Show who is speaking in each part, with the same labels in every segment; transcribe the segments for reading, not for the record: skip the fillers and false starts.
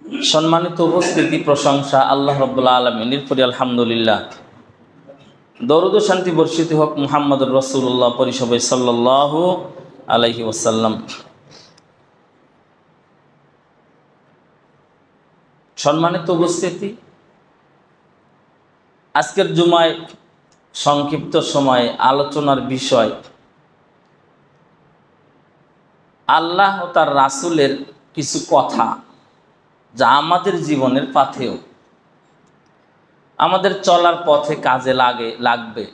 Speaker 1: সম্মানিত উপস্থিতি, প্রশংসা আল্লাহ রাব্বুল আলামিনের পরি আলহামদুলিল্লাহ। দরুদ ও শান্তি বর্ষিত হোক মুহাম্মদুর রাসূলুল্লাহ পরিষবে সাল্লাল্লাহু আলাইহি ওয়াসাল্লাম। সম্মানিত উপস্থিতি, আজকের জুমায় সংক্ষিপ্ত সময়ে আলোচনার বিষয় আল্লাহ ও তার রাসূলের কিছু কথা, যা আমাদের জীবনের পাথেয়, আমাদের চলার পথে কাজে লাগবে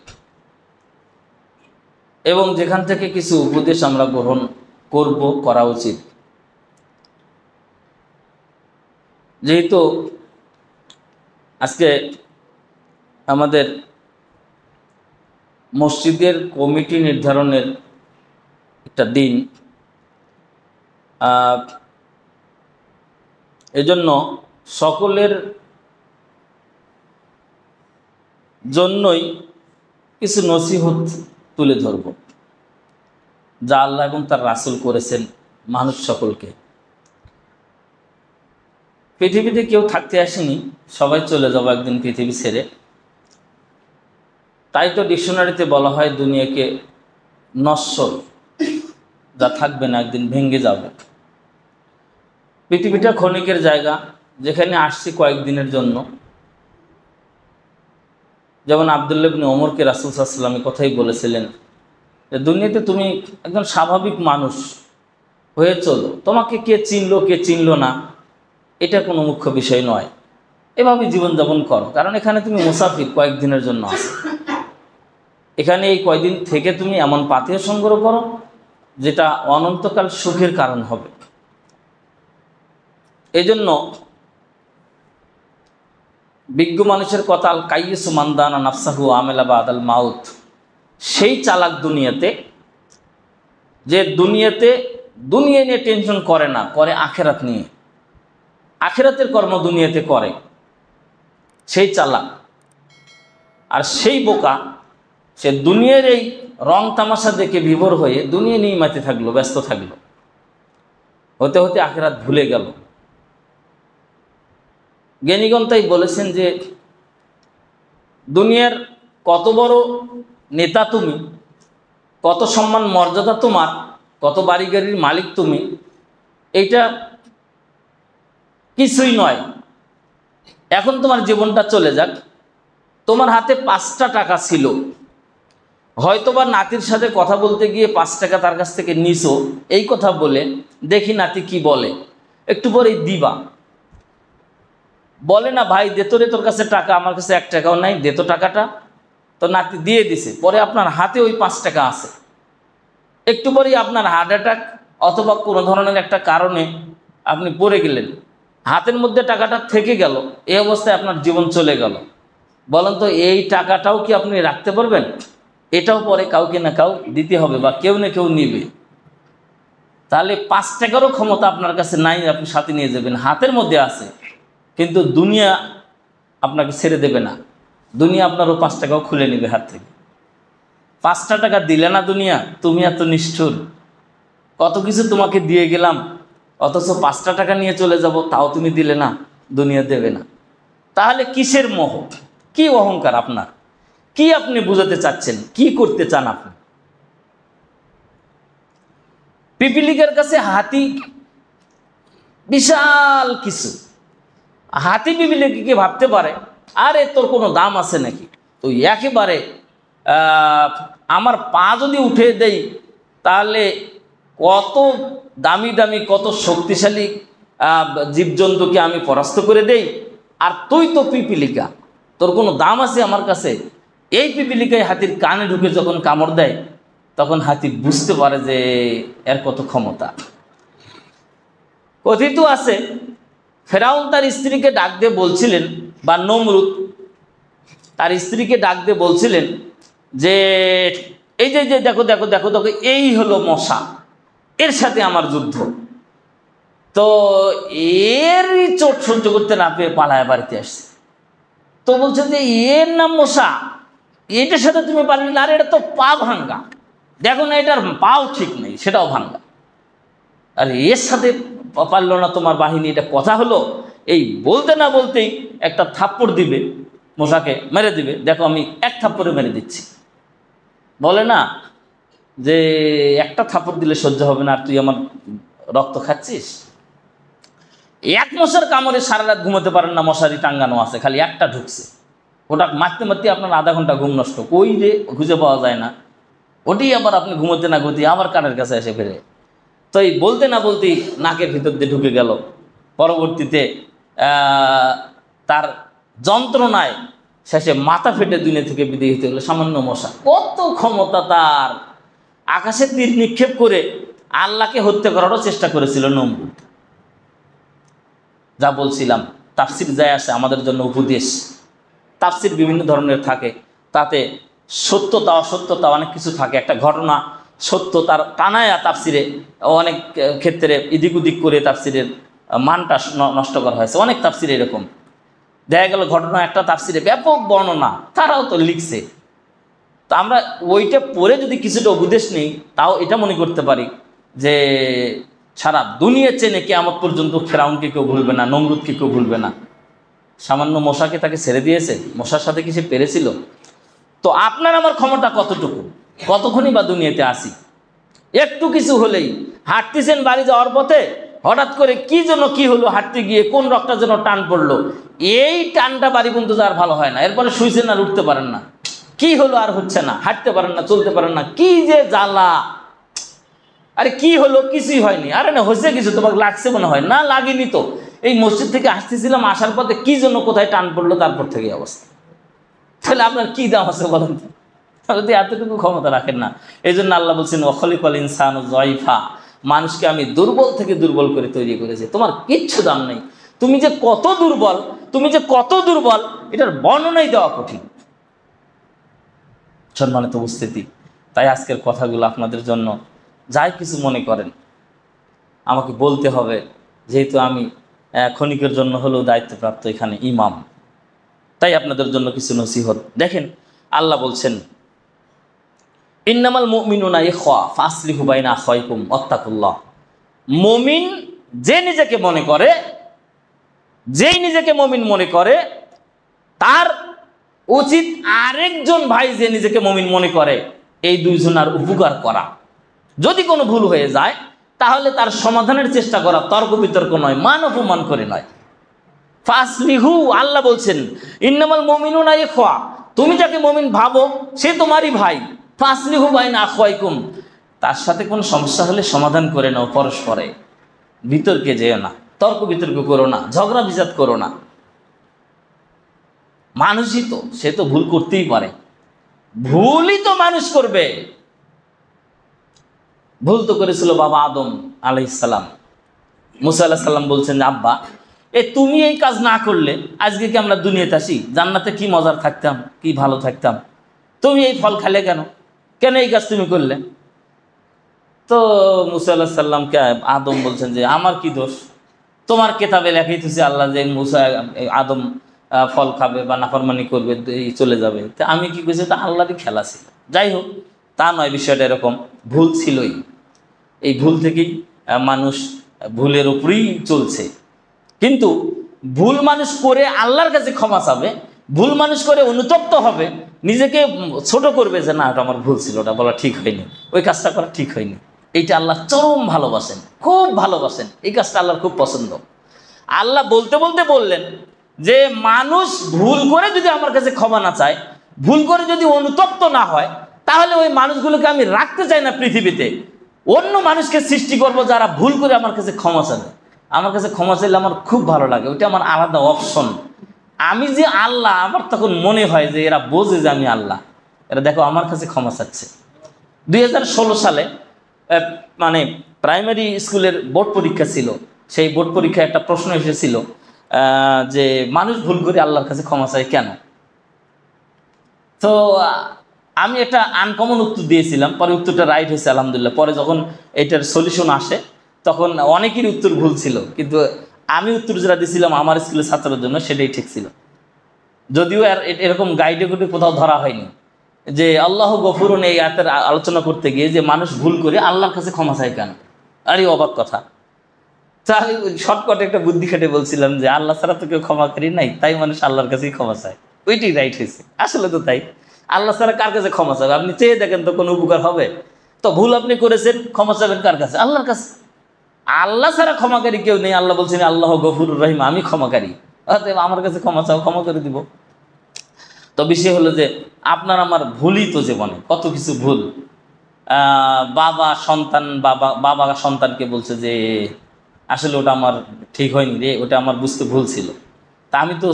Speaker 1: এবং যেখান থেকে কিছু উপদেশ আমরা গ্রহণ করা উচিত। যেহেতু আজকে আমাদের মসজিদের কমিটি নির্ধারণের একটা দিন, এজন্য সকলের জন্যই কিছু নসিহত তুলে ধরব, যা আল্লাহ এবং তার রাসূল করেছেন মানুষ সকলকে। পৃথিবীতে কেউ থাকতে আসেনি, সবাই চলে যাব একদিন পৃথিবী ছেড়ে। তাই তো ডিকশনারিতে বলা হয় দুনিয়াকে নশ্বর, যা থাকবে না, একদিন ভেঙে যাবে। পৃথিবীটা ক্ষণিকের জায়গা, যেখানে আসছি কয়েকদিনের জন্য। যেমন আব্দুল্লাহ ইবনে ওমরকে রাসূল সাল্লাল্লাহু আলাইহি ওয়াসাল্লাম কথাই বলেছিলেন যে দুনিয়াতে তুমি একজন স্বাভাবিক মানুষ হয়ে চলো, তোমাকে কে চিনলো কে চিনলো না এটা কোনো মুখ্য বিষয় নয়, এভাবে জীবনযাপন করো। কারণ এখানে তুমি মুসাফির, কয়েকদিনের জন্য আসো। এখানে এই কয়েকদিন থেকে তুমি এমন পাথেয় সংগ্রহ করো যেটা অনন্তকাল সুখের কারণ হবে। এই জন্য বিজ্ঞ মানুষের কথা, আল কাইয়িসু মান দানা নাফসাহু আমেলা বাদাল মাউত। সেই চালাক দুনিয়াতে, যে দুনিয়া নিয়ে টেনশন করে না, করে আখেরাত নিয়ে, আখেরাতের কর্ম দুনিয়াতে করে, সেই চালাক। আর সেই বোকা, সে দুনিয়ার এই রং তামাশা দেখে বিভোর হয়ে দুনিয়া নিয়ে মাতে থাকলো, ব্যস্ত থাকলো, হতে হতে আখেরাত ভুলে গেল। জ্ঞানীগণ তাই বলেছেন যে দুনিয়ার কত বড় নেতা তুমি, কত সম্মান মর্যাদা তোমার, কত বাড়ি গাড়ির মালিক তুমি, এইটা কিছুই নয়। এখন তোমার জীবনটা চলে যাক, তোমার হাতে 5টা টাকা ছিল, হয়তোবা নাতির সাথে কথা বলতে গিয়ে 5 টাকা তার কাছ থেকে নিছো, এই কথা বলে দেখি নাতি কি বলে, একটু পরেই দিবা। বলে না, ভাই দে তো রে, তোর কাছে টাকা, আমার কাছে 1 টাকাও নাই, দে তো টাকাটা। তো নাতি দিয়ে দিছে, পরে আপনার হাতে ওই 5 টাকা আছে। একটু পরেই আপনার হার্ট অ্যাটাক অথবা কোনো ধরনের একটা কারণে আপনি পড়ে গেলেন, হাতের মধ্যে টাকাটা থেকে গেল, এই অবস্থায় আপনার জীবন চলে গেল। বলেন তো এই টাকাটাও কি আপনি রাখতে পারবেন? এটাও পরে কাউকে না কাউ দিতে হবে বা কেউ না কেউ নিবে। তাহলে 5 টাকারও ক্ষমতা আপনার কাছে নাই, আপনি সাথে নিয়ে যাবেন, হাতের মধ্যে আছে, কিন্তু দুনিয়া আপনাকে ছেড়ে দেবে না। দুনিয়া আপনারও 5 টাকাও খুলে নেবে হাত থেকে। 5টা টাকা দিলে না দুনিয়া, তুমি এত নিষ্ঠুর, কত কিছু তোমাকে দিয়ে গেলাম, অথচ 5টা টাকা নিয়ে চলে যাব, তাও তুমি দিলে না, দুনিয়া দেবে না। তাহলে কিসের মোহ, কি অহংকার আপনার, কি আপনি বুঝাতে চাচ্ছেন, কি করতে চান আপনি? পিপিলিকার কাছে হাতি বিশাল কিছু। হাতি পিপিলিকাকে ভাবতে পারে আরে তোর কোনো দাম আছে নাকি, তো একেবারে আমার পা যদি উঠে দেই তাহলে কত দামি দামি কত শক্তিশালী জীবজন্তুকে আমি পরাস্ত করে দেই, আর তুই তো পিপিলিকা, তোর কোনো দাম আছে আমার কাছে? এই পিপিলিকায় হাতির কানে ঢুকে যখন কামড় দেয়, তখন হাতি বুঝতে পারে যে এর কত ক্ষমতা। কথিত আছে ফেরাউন তার স্ত্রীকে ডাক দিয়ে বলছিলেন, বা নমরুদ তার স্ত্রীকে ডাক দিয়ে বলছিলেন যে এই যে যে দেখো দেখো দেখো দেখো, এই হলো মশা, এর সাথে আমার যুদ্ধ। তো এরই চোট সহ্য করতে না পেয়ে পালায় বাড়িতে আসছে। তো বলছে যে এর নাম মশা, এটার সাথে তুমি পারলে না, আর এটা তো পা ভাঙ্গা, দেখো না এটার পাও ঠিক নেই, সেটাও ভাঙ্গা, আর এর সাথে পারলো না তোমার বাহিনী, এটা কথা হলো? এই বলতে না বলতেই একটা থাপ্পড় দিবে, মশাকে মেরে দিবে। দেখো আমি এক থাপ্পড়ে মেরে দিচ্ছি। বলে না যে একটা থাপ্পড় দিলে সহ্য হবে না, আর তুই আমার রক্ত খাচ্ছিস। এক মশার কামড়ে সারা রাত ঘুমোতে পারেন না, মশারি টাঙ্গানো আছে, খালি একটা ঢুকছে, ওটা মারতে মারতে আপনার আধা ঘন্টা ঘুম নষ্ট, কই রে খুঁজে পাওয়া যায় না। ওটি আবার আপনি ঘুমোতে না ঘুমোতে আবার কানের কাছে এসে ফেরে। তো এই বলতে না বলতেই নাকের ভিতর দিয়ে ঢুকে গেল। পরবর্তীতে তার যন্ত্রণায় শেষে মাথা ফেটে দুনিয়া থেকে বিদায় হতে গেল সামান্য মশা। কত ক্ষমতা তার! আকাশে তীর নিক্ষেপ করে আল্লাহকে হত্যা করারও চেষ্টা করেছিল নমরুদ। যা বলছিলাম, তাফসির যায় আসে আমাদের জন্য উপদেশ। তাফসির বিভিন্ন ধরনের থাকে, তাতে সত্যতা অসত্যতা অনেক কিছু থাকে। একটা ঘটনা সত্য তার টানায়া তাফসিরে অনেক ক্ষেত্রে এদিক ওদিক করে তাফসিরের মানটা নষ্ট করা হয়েছে। অনেক তাফসিরে এরকম দেখা গেল ঘটনা একটা তাফসিরে ব্যাপক বর্ণনা, তারাও তো লিখছে। তো আমরা ওইটা পড়ে যদি কিছুটা উপদেশ নেই, তাও এটা মনে করতে পারি যে সারা দুনিয়া চেনে কিয়ামত পর্যন্ত ফেরাউনকে কেউ ভুলবে না, নমরুদকে কেউ ভুলবে না। সামান্য মশাকে তাকে ছেড়ে দিয়েছে, মশার সাথে কি সে পেরেছিল? তো আপনার আমার ক্ষমতা কতটুকু, কতক্ষণই বা দুনিয়াতে আসি। একটু কিছু হলেই হাঁটতেছেন বাড়ি যাওয়ার পথে, হঠাৎ করে কি যেন কি হলো, হাঁটতে গিয়ে কোন রকটা যেন টান পড়লো, এই টানটা বাড়ি পর্যন্ত যার ভালো হয় না, এরপরে শুইছেন আর উঠতে পারেন না, কি হলো আর হচ্ছে না, হাঁটতে পারেন না, চলতে পারেন না, কি যে জ্বালা। আরে কি হলো, কিছুই হয়নি। আরে না হয়েছে কিছু, তোমাকে লাগছে মনে হয় না, লাগেনি তো। এই মসজিদ থেকে আসতেছিলাম, আসার পথে কি জন্য কোথায় টান পড়লো, তারপর থেকে অবস্থা। তাহলে আপনার কি দাম আছে বলেন তো, যদি এতটুকু ক্ষমতা রাখেন না। এই জন্য আল্লাহ বলছেন ওয়াখলিকাল ইনসানু যায়ফা, মানুষকে আমি দুর্বল থেকে দুর্বল করে তৈরি করেছি, তোমার কিচ্ছু দাম নেই। তুমি যে কত দুর্বল, তুমি যে কত দুর্বল, এটার বর্ণনাই দেওয়া কঠিন। সম্মানিত উপস্থিতি, তাই আজকের কথাগুলো আপনাদের জন্য যাই কিছু মনে করেন আমাকে বলতে হবে, যেহেতু আমি ক্ষণিকের জন্য হলেও দায়িত্বপ্রাপ্ত এখানে ইমাম, তাই আপনাদের জন্য কিছু নসিহত। দেখেন আল্লাহ বলছেন ইন্নামাল মুমিনুনা ইখওয়া ফাসলিহু বাইনা আখাইকুম ওয়াত্তাকুল্লাহ। মুমিন যে নিজেকে মনে করে, যেই নিজেকে মুমিন মনে করে, তার উচিত আরেকজন ভাই যে নিজেকে মুমিন মনে করে এই দুইজনের উপকার করা। যদি কোনো ভুল হয়ে যায় তাহলে তার সমাধানের চেষ্টা করা, তর্ক বিতর্ক নয়, মান অপমান করে নয়। ফাসলিহু, আল্লাহ বলছেন ইন্নামাল মুমিনুনা ইখওয়া, তুমি যাকে মুমিন ভাবো সে তোমারই ভাই। ফাসলিহু বাইনা আখাইকুম, তার সাথে কোনো সমস্যা হলে সমাধান করে নাও পরস্পরে, বিতর্কে যেও না, তর্ক বিতর্ক করো না, ঝগড়া বিজাত করো না। মানুষই তো, সে তো ভুল করতেই পারে, ভুলই তো মানুষ করবে। ভুল তো করেছিল বাবা আদম আলাইহিস সালাম। মুসা আলাইহিস সালাম বলছেন যে আব্বা, তুমি এই কাজ না করলে আজকে কি আমরা দুনিয়াতে আসি, জান্নাতে কি মজার থাকতাম, কি ভালো থাকতাম। তুমি এই ফল খালে কেন, কেন এই কাজ তুমি করলে? তো মুসা আলাইহিস সালামকে আদম বলছেন যে আমার কি দোষ, তোমার কেতাবে লেখাইতেছে আল্লাহ যে মুসা আদম ফল খাবে বা নাফরমানি করবে, চলে যাবে। তা আমি কি করেছি, তা আল্লাহরই খেলা ছিল। যাই হোক, তা নয়, বিষয়টা এরকম, ভুল ছিলই। এই ভুল থেকেই মানুষ ভুলের উপরেই চলছে। কিন্তু ভুল মানুষ করে আল্লাহর কাছে ক্ষমা চাবে, ভুল মানুষ করে অনুতপ্ত হবে, নিজেকে ছোট করবে যে না ওটা আমার ভুল ছিল, ওটা বলা ঠিক হয়নি, ওই কাজটা করা ঠিক হয়নি। এইটা আল্লাহ চরম ভালোবাসেন, খুব ভালোবাসেন, এই কাজটা আল্লাহর খুব পছন্দ। আল্লাহ বলতে বলতে বললেন যে মানুষ ভুল করে যদি আমার কাছে ক্ষমা না চায়, ভুল করে যদি অনুতপ্ত না হয়, তাহলে ওই মানুষগুলোকে আমি রাখতে চাই না পৃথিবীতে। অন্য মানুষকে সৃষ্টি করব যারা ভুল করে আমার কাছে ক্ষমা চাবে। আমার কাছে ক্ষমা চাইলে আমার খুব ভালো লাগে, ওইটা আমার আলাদা অপশন। আমি যে আল্লাহ, আমার তখন মনে হয় যে এরা বোঝে যে আমি আল্লাহ, এরা দেখো আমার কাছে ক্ষমা চাচ্ছে। 2016 সালে মানে প্রাইমারি স্কুলের বোর্ড পরীক্ষা ছিল। সেই বোর্ড পরীক্ষায় একটা প্রশ্ন এসেছিল যে মানুষ ভুল করে আল্লাহর কাছে ক্ষমা চায় কেন। তো আমি একটা আনকমন উত্তর দিয়েছিলাম, পরে উত্তরটা রাইট হয়েছে আলহামদুলিল্লাহ। পরে যখন এটার সলিউশন আসে তখন অনেকেরই উত্তর ভুল ছিল, কিন্তু আমি উত্তর যেটা দিয়েছিলাম আমার স্কুলের ছাত্রদের জন্য সেটাই ঠিক ছিল। যদিও আর এরকম গাইডে গুটে কোথাও ধরা হয়নি যে আল্লাহ গফুরুন, এই আয়াতের আলোচনা করতে গিয়ে যে মানুষ ভুল করে আল্লাহর কাছে ক্ষমা চায় কেন। আরে অবাক কথা। তাহলে শর্টকাটে একটা বুদ্ধি খেটে বলছিলাম যে আল্লাহ ছাড়া তো কেউ ক্ষমাকারী নাই, তাই মানুষ আল্লাহর কাছেই ক্ষমা চায়। ওইটাই রাইট হয়েছে, আসলে তো তাই। আল্লাহ ছাড়া কার কাছে ক্ষমা চাবে? আপনি চেয়ে দেখেন তো কোনো উপকার হবে? তো ভুল আপনি করেছেন, ক্ষমা চাবেন কার কাছে? আল্লাহর কাছে। আল্লাহ ছাড়া ক্ষমাকারী কেউ নেই। আল্লাহ বলছেন আল্লাহ গফুরুর রহিম, আমি ক্ষমাকারী, অতএব আমার কাছে ক্ষমা চাও, ক্ষমা করে দিব। তো বিষয় হলো যে আপনার আমার ভুলই তো জীবনে কত কিছু ভুল। বাবা সন্তানকে বলছে যে আসলে ওটা আমার ঠিক হয়নি রে, ওটা আমার বুঝতে ভুল ছিল। তা আমি তো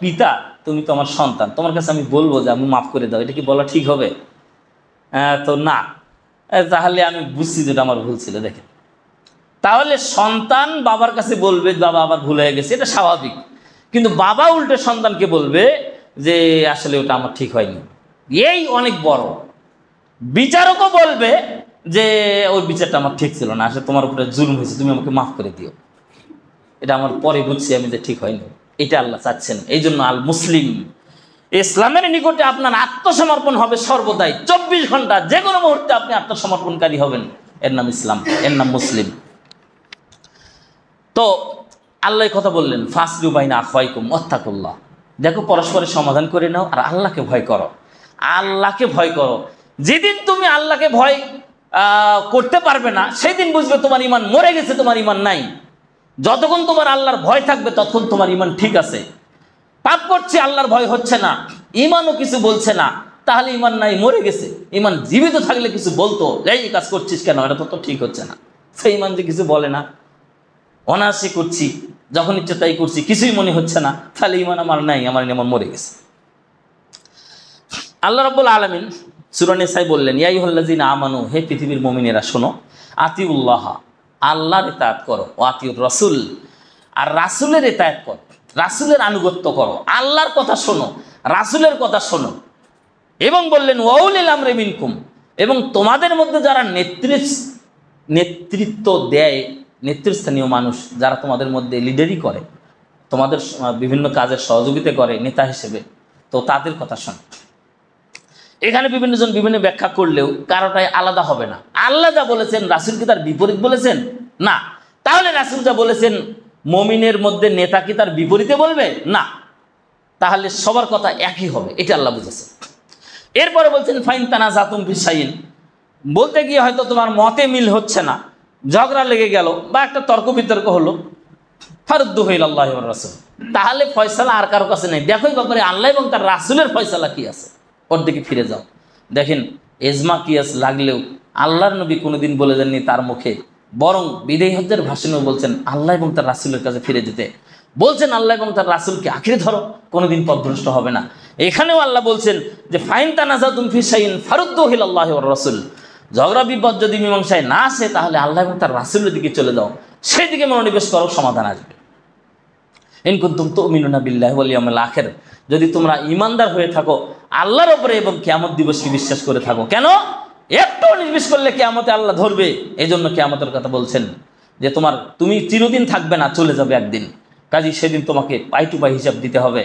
Speaker 1: পিতা, তুমি তো আমার সন্তান, তোমার কাছে আমি বলবো যে আমি মাফ করে দাও, এটা কি বলা ঠিক হবে? তো না, তাহলে আমি বুঝছি যে এটা আমার ভুল ছিল। দেখেন, তাহলে সন্তান বাবার কাছে বলবে বাবা আবার ভুল হয়ে গেছে, এটা স্বাভাবিক। কিন্তু বাবা উল্টে সন্তানকে বলবে যে আসলে ওটা আমার ঠিক হয়নি, এই অনেক বড়। বিচারকও বলবে যে ওই বিচারটা আমার ঠিক ছিল না, আসলে তোমার উপরে জুলুম হয়েছে, তুমি আমাকে মাফ করে দিও, এটা আমার পরে বুঝছি আমি যে ঠিক হয়নি। এটা আল্লাহ চাচ্ছেন। এই জন্য আল মুসলিম, ইসলামের নিকটে আপনার আত্মসমর্পণ হবে সর্বদাই, 24 ঘন্টা, যে কোনো মুহূর্তে আপনি আত্মসমর্পণকারী হবেন, এর নাম ইসলাম, এর নাম মুসলিম। তো আল্লাহ কথা বললেন ফাসলু বাইনা আখওয়াইকুম ওয়াত্তাকুল্লাহ, দেখো পরস্পরের সমাধান করে নাও আর আল্লাহকে ভয় করো। আল্লাহকে ভয় করো। যেদিন তুমি আল্লাহকে ভয় করতে পারবে না, সেই দিন বুঝবে তোমার ইমান মরে গেছে, তোমার ইমান নাই। যতক্ষণ তোমার আল্লাহর ভয় থাকবে ততক্ষণ তোমার ইমান ঠিক আছে। পাপ করছে, আল্লাহর ভয় হচ্ছে না, ইমানও কিছু বলছে না, তাহলে ইমান নাই, মরে গেছে। ইমান জীবিত থাকলে কিছু বলতো, এই কাজ করছিস কেন, এটা তো ঠিক হচ্ছে না। সেই ইমান যে কিছু বলে না, অনায়াসে করছি, যখন ইচ্ছে তাই করছি, কিছুই মনে হচ্ছে না, তাহলে ইমান আমার নাই, আমার ইমান মরে গেছে। আল্লাহ রাব্বুল আলামিন সূরা নিসায় বললেন ইয়া আইয়ুহাল্লাযিনা আমানু, হে পৃথিবীর মুমিনেরা শোনো, আতিউল্লাহ, আল্লাহর ইতাআত করো, ওয়া আতিউর রাসূল, আর রাসূলের ইতাআত করো, রাসূলের আনুগত্য করো। আল্লাহর কথা শোনো, রাসূলের কথা শোনো। এবং বললেন ওয়া উলিল আমরি মিনকুম, এবং তোমাদের মধ্যে যারা নেতৃত্ব দেয়, নেতৃস্থানীয় মানুষ যারা তোমাদের মধ্যে লিডারি করে, তোমাদের বিভিন্ন কাজের সহযোগিতা করে নেতা হিসেবে, তো তাদের কথা শোনো। এখানে বিভিন্নজন বিভিন্ন ব্যাখ্যা করলেও কারোটাই আলাদা হবে না। আল্লাহ যা বলেছেন রাসূল কি তার বিপরীত বলেছেন? না। তাহলে রাসূল যা বলেছেন মুমিনের মধ্যে নেতা কি তার বিপরীতে বলবে? না। তাহলে সবার কথা একই হবে, এটা আল্লাহ বুঝেছেন। এরপরে বলছেন ফাইন তানাজাতুম ফি শাইইন, বলতে গিয়ে হয়তো তোমার মতে মিল হচ্ছে না, ঝগড়া লেগে গেল বা একটা তর্ক বিতর্ক হলো, ফারুদ্দুহু ইলাল্লাহি ওয়ার রাসূল, তাহলে ফয়সালা আর কারো কাছে নেই, দেখো এই ব্যাপারে আল্লাহ এবং তার রাসূলের ফয়সালা কি আছে, ওর দিকে ফিরে যাও। দেখেন এজমা কিয়াস লাগলেও আল্লাহর নবী কোনোদিন বলে দেননি তার মুখে, বরং বিদায় হজ্জের ভাষণেও বলছেন আল্লাহ এবং তার রাসূলের কাছে ফিরে যেতে, বলছেন আল্লাহ এবং তার রাসূলকে আঁকড়ে ধরো, কোনোদিন পথভ্রষ্ট হবে না। এখানেও আল্লাহ বলছেন যে ফাইন তানাজাতুম ফি শাইইন ফারুদ্দুহু ইলাল্লাহি ওয়ার রাসূল, ঝগড়া বিপদ যদি মীমাংসায় না আসে তাহলে আল্লাহ এবং তার রাসূলের দিকে চলে যাও, সেই দিকে মনোনিবেশ করো, সমাধান আসবে। ইন কুনতুম তুমিনুনা বিল্লাহি ওয়াল ইয়াউমিল আখির, যদি তোমরা ঈমানদার হয়ে থাকো আল্লাহর উপরে এবং কিয়ামত দিবসকে বিশ্বাস করে থাকো। কেন? একটু নির্বিশ করলে কিয়ামতে আল্লাহ ধরবে, এই জন্য কিয়ামতের কথা বলছেন যে তুমি চিরদিন থাকবে না, চলে যাবে একদিন, কাজী সেদিন তোমাকে পাই টু পাই হিসাব দিতে হবে।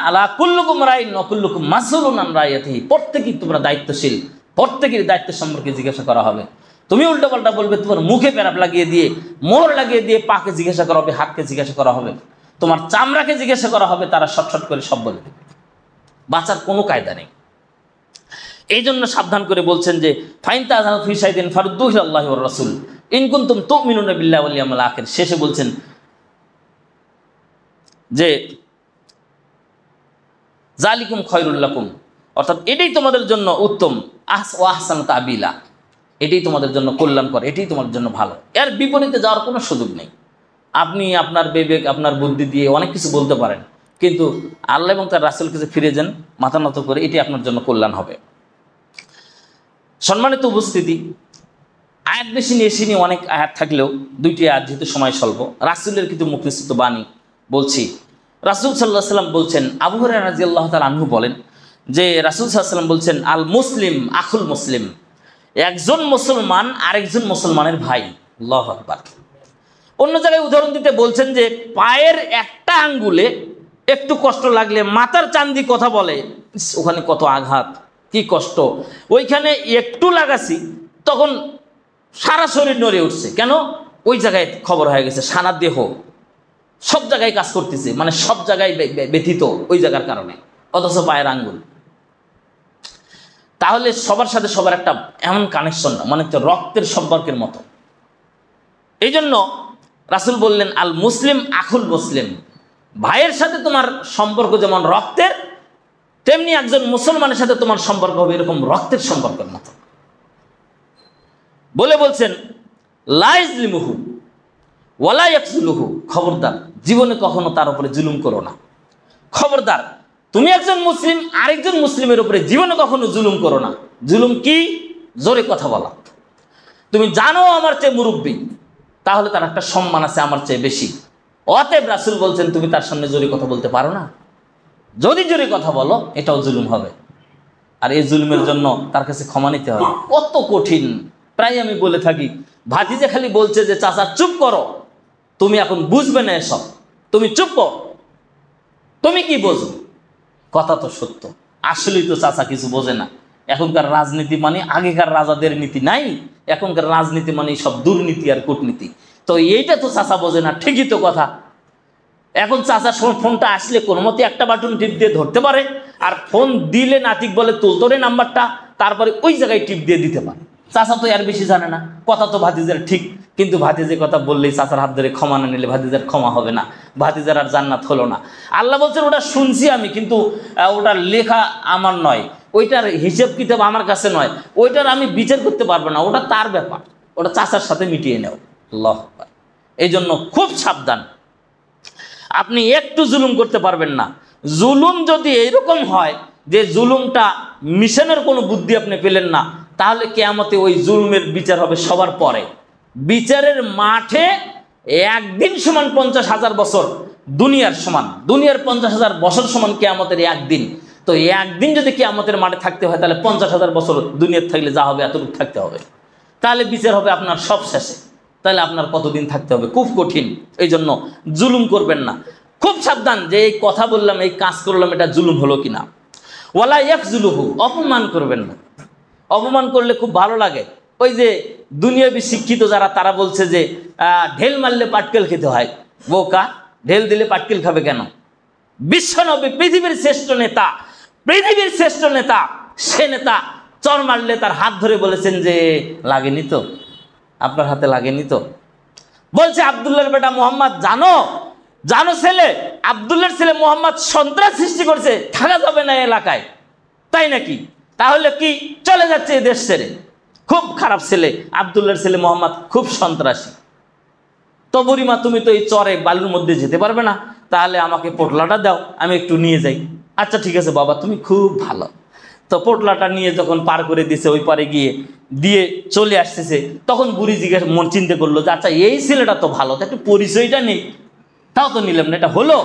Speaker 1: আলা কুল্লুকুম রাইন ওয়া কুল্লুকুম মাসউলুন আন রাইয়াতিহি, প্রত্যেকেই তোমরা দায়িত্বশীল, প্রত্যেকের দায়িত্ব সম্পর্কে জিজ্ঞাসা করা হবে। তুমি উল্টোপাল্টা বলবে, তোমার মুখে প্যারাপ লাগিয়ে দিয়ে, মোহর লাগিয়ে দিয়ে পাকে জিজ্ঞাসা করা হবে, হাতকে জিজ্ঞাসা করা হবে, তোমার চামড়াকে জিজ্ঞাসা করা হবে, তারা শট করে সব বলে দেবে, বাঁচার কোনো কায়দা নেই। এই জন্য সাবধান করে বলছেন যে ফাইন তানাজাতুম ফি শাইইন ফারুদ্দুহু ইলাল্লাহি ওয়ার রাসূল ইন কুনতুম তুমিনুনা বিল্লাহি ওয়াল ইয়াউমিল আখির। শেষে বলছেন যে জালিকুম খায়রুল লাকুম, অর্থাৎ এটাই তোমাদের জন্য উত্তম, আহসানু তাবিলা, এটাই তোমাদের জন্য কল্যাণকর, এটাই তোমাদের জন্য ভালো। এর বিপরীতে যাওয়ার কোনো সুযোগ নেই। আপনি আপনার বিবেক, আপনার বুদ্ধি দিয়ে অনেক কিছু বলতে পারেন, কিন্তু আল্লাহ এবং তার রাসূলের কাছে ফিরে যান মাথা নত করে, এটাই আপনার জন্য কল্যাণ হবে। সম্মানিত উপস্থিতি, আয়াত বেশি নিয়ে অনেক আয়াত থাকলেও দুইটি আয়াত যেহেতু সময় স্বল্প, রাসূলের কিন্তু মুখনিসৃত বাণী বলছি। রাসূল সাল্লাল্লাহু আলাইহি ওয়াসাল্লাম বলছেন, আবু হুরায়রা রাদিয়াল্লাহু তাআলা আনহু বলেন যে রাসূল সাল্লাল্লাহু আলাইহি ওয়াসাল্লাম বলছেন আল মুসলিম আখুল মুসলিম, একজন মুসলমান আরেকজন মুসলমানের ভাই। আল্লাহু আকবার। অন্য জায়গায় উদাহরণ দিতে বলছেন যে পায়ের একটা আঙ্গুলে একটু কষ্ট লাগলে মাথার চান্দি কথা বলে, ওখানে কত আঘাত, কি কষ্ট, ওইখানে একটু লাগাছি তখন সারা শরীর নড়ে উঠছে। কেন? ওই জায়গায় খবর হয়ে গেছে, সারা দেহ সব জায়গায় কাজ করতেছে, মানে সব জায়গায় ব্যথিত ওই জায়গার কারণে, অথচ পায়ের আঙ্গুল। তাহলে সবার সাথে সবার একটা এমন কানেকশন, মানে রক্তের সম্পর্কের মতো। এই জন্য রাসূল বললেন, আল মুসলিম আখুল মুসলিম, ভাইয়ের সাথে তোমার সম্পর্ক যেমন রক্তের, তেমনি একজন মুসলমানের সাথে তোমার সম্পর্ক হবে এরকম রক্তের সম্পর্কের মতো। বলে বলছেন, লা ইজলিমুহু ওয়ালা ইয়াকজুলুহু, খবরদার জীবনে কখনো তার উপরে জুলুম করো না। খবরদার, তুমি একজন মুসলিম আরেকজন মুসলিমের উপরে জীবনে কখনো জুলুম করো না। জুলুম কি? জোরে কথা বলা। তুমি জানো আমার চেয়ে মুরব্বী, তাহলে তার একটা সম্মান আছে আমার চেয়ে বেশি, অতএব রাসূল বলছেন তুমি তার সামনে জোরে কথা বলতে পারো না। যদি জোরে কথা বলো এটাও জুলুম হবে, আর এই জুলুমের জন্য তার কাছে ক্ষমা নিতে হবে। কত কঠিন! প্রায় আমি বলে থাকি, ভাতিজা খালি বলছে যে চাচা চুপ করো, তুমি এখন বুঝবে না এসব, তুমি চুপ করো, তুমি কি বোঝো? কথা তো সত্য, আসলেই তো চাচা কিছু বোঝে না। এখনকার রাজনীতি মানে আগেকার রাজাদের নীতি নাই, এখনকার রাজনীতি মানে সব দুর্নীতি আর কূটনীতি। তো এইটা তো চাচা বোঝে না, ঠিকই তো কথা। এখন চাচার ফোনটা আসলে কোনো মতে একটা বাটন টিপ দিয়ে ধরতে পারে, আর ফোন দিলে নাতিক বলে তুলতরে নাম্বারটা, তারপরে ওই জায়গায় টিপ দিয়ে দিতে পারে। চাচা তো এর বেশি জানে না। কথা তো ভাতিজার ঠিক, কিন্তু ভাতিজের কথা বললেই চাচার হাত ধরে ক্ষমা না নিলে ভাতিজার ক্ষমা হবে না, ভাতিজার আর জান্নাত হলো না। আল্লাহ বলছেন ওটা শুনছি আমি, কিন্তু ওটার লেখা আমার নয়, ওইটার হিসেব কিতাব আমার কাছে নয়, ওইটার আমি বিচার করতে পারবো না, ওটা তার ব্যাপার, ওটা চাচার সাথে মিটিয়ে নেও। আল্লাহ, এই জন্য খুব সাবধান, আপনি একটু জুলুম করতে পারবেন না। জুলুম যদি এইরকম হয় যে জুলুমটা মিশনের কোনো বুদ্ধি আপনি পেলেন না, তাহলে কিয়ামতে ওই জুলুমের বিচার হবে সবার পরে। বিচারের মাঠে একদিন সমান 50,000 বছর, দুনিয়ার সমান, দুনিয়ার 50,000 বছর সমান কিয়ামতের একদিন। তো একদিন যদি কিয়ামতের মাঠে থাকতে হয়, তাহলে 50,000 বছর দুনিয়ার থাকলে যা হবে এতটুকু থাকতে হবে, তাহলে বিচার হবে আপনার সব শেষে। তাহলে আপনার কতদিন থাকতে হবে? খুব কঠিন। এই জন্য জুলুম করবেন না, খুব সাবধান যে এই কথা বললাম, এই কাজ করলাম, এটা জুলুম হলো কিনা। ওয়ালা ইয়াকজুলুহু, অপমান করবেন না। অপমান করলে খুব ভালো লাগে। ওই যে দুনিয়াবি শিক্ষিত যারা, তারা বলছে যে ঢেল মারলে পাটকেল খেতে হয়। বোকা, ঢেল দিলে পাটকেল খাবে কেন? বিশ্বনবী পৃথিবীর শ্রেষ্ঠ নেতা, পৃথিবীর শ্রেষ্ঠ নেতা, সে নেতা চর মারলে তার হাত ধরে বলেছেন যে লাগেনি তো, আপনার হাতে লাগেনি তো। বলছে আব্দুল্লাহর বেটা মোহাম্মদ, জানো জানো ছেলে, আব্দুল্লাহর ছেলে মোহাম্মদ সন্ত্রাস সৃষ্টি করছে, থাকা যাবে না এলাকায়। তাই নাকি? তাহলে কি চলে যাচ্ছে এই দেশ ছেড়ে? খুব খারাপ ছেলে আব্দুল্লাহর ছেলে মোহাম্মদ, খুব সন্ত্রাসী। তো বুড়িমা, তুমি তো এই চরে বালুর মধ্যে যেতে পারবে না, তাহলে আমাকে পোটলাটা দাও, আমি একটু নিয়ে যাই। আচ্ছা ঠিক আছে বাবা, তুমি খুব ভালো। তো পোটলাটা নিয়ে যখন পার করে দিয়েছে, ওই পারে গিয়ে দিয়ে চলে আসতেছে, তখন বুড়ি জিজ্ঞাসা মন চিন্তা করলো যে আচ্ছা এই ছেলেটা তো ভালো, তো একটু পরিচয়টা নেই, তাও তো নিলাম না, এটা হলো।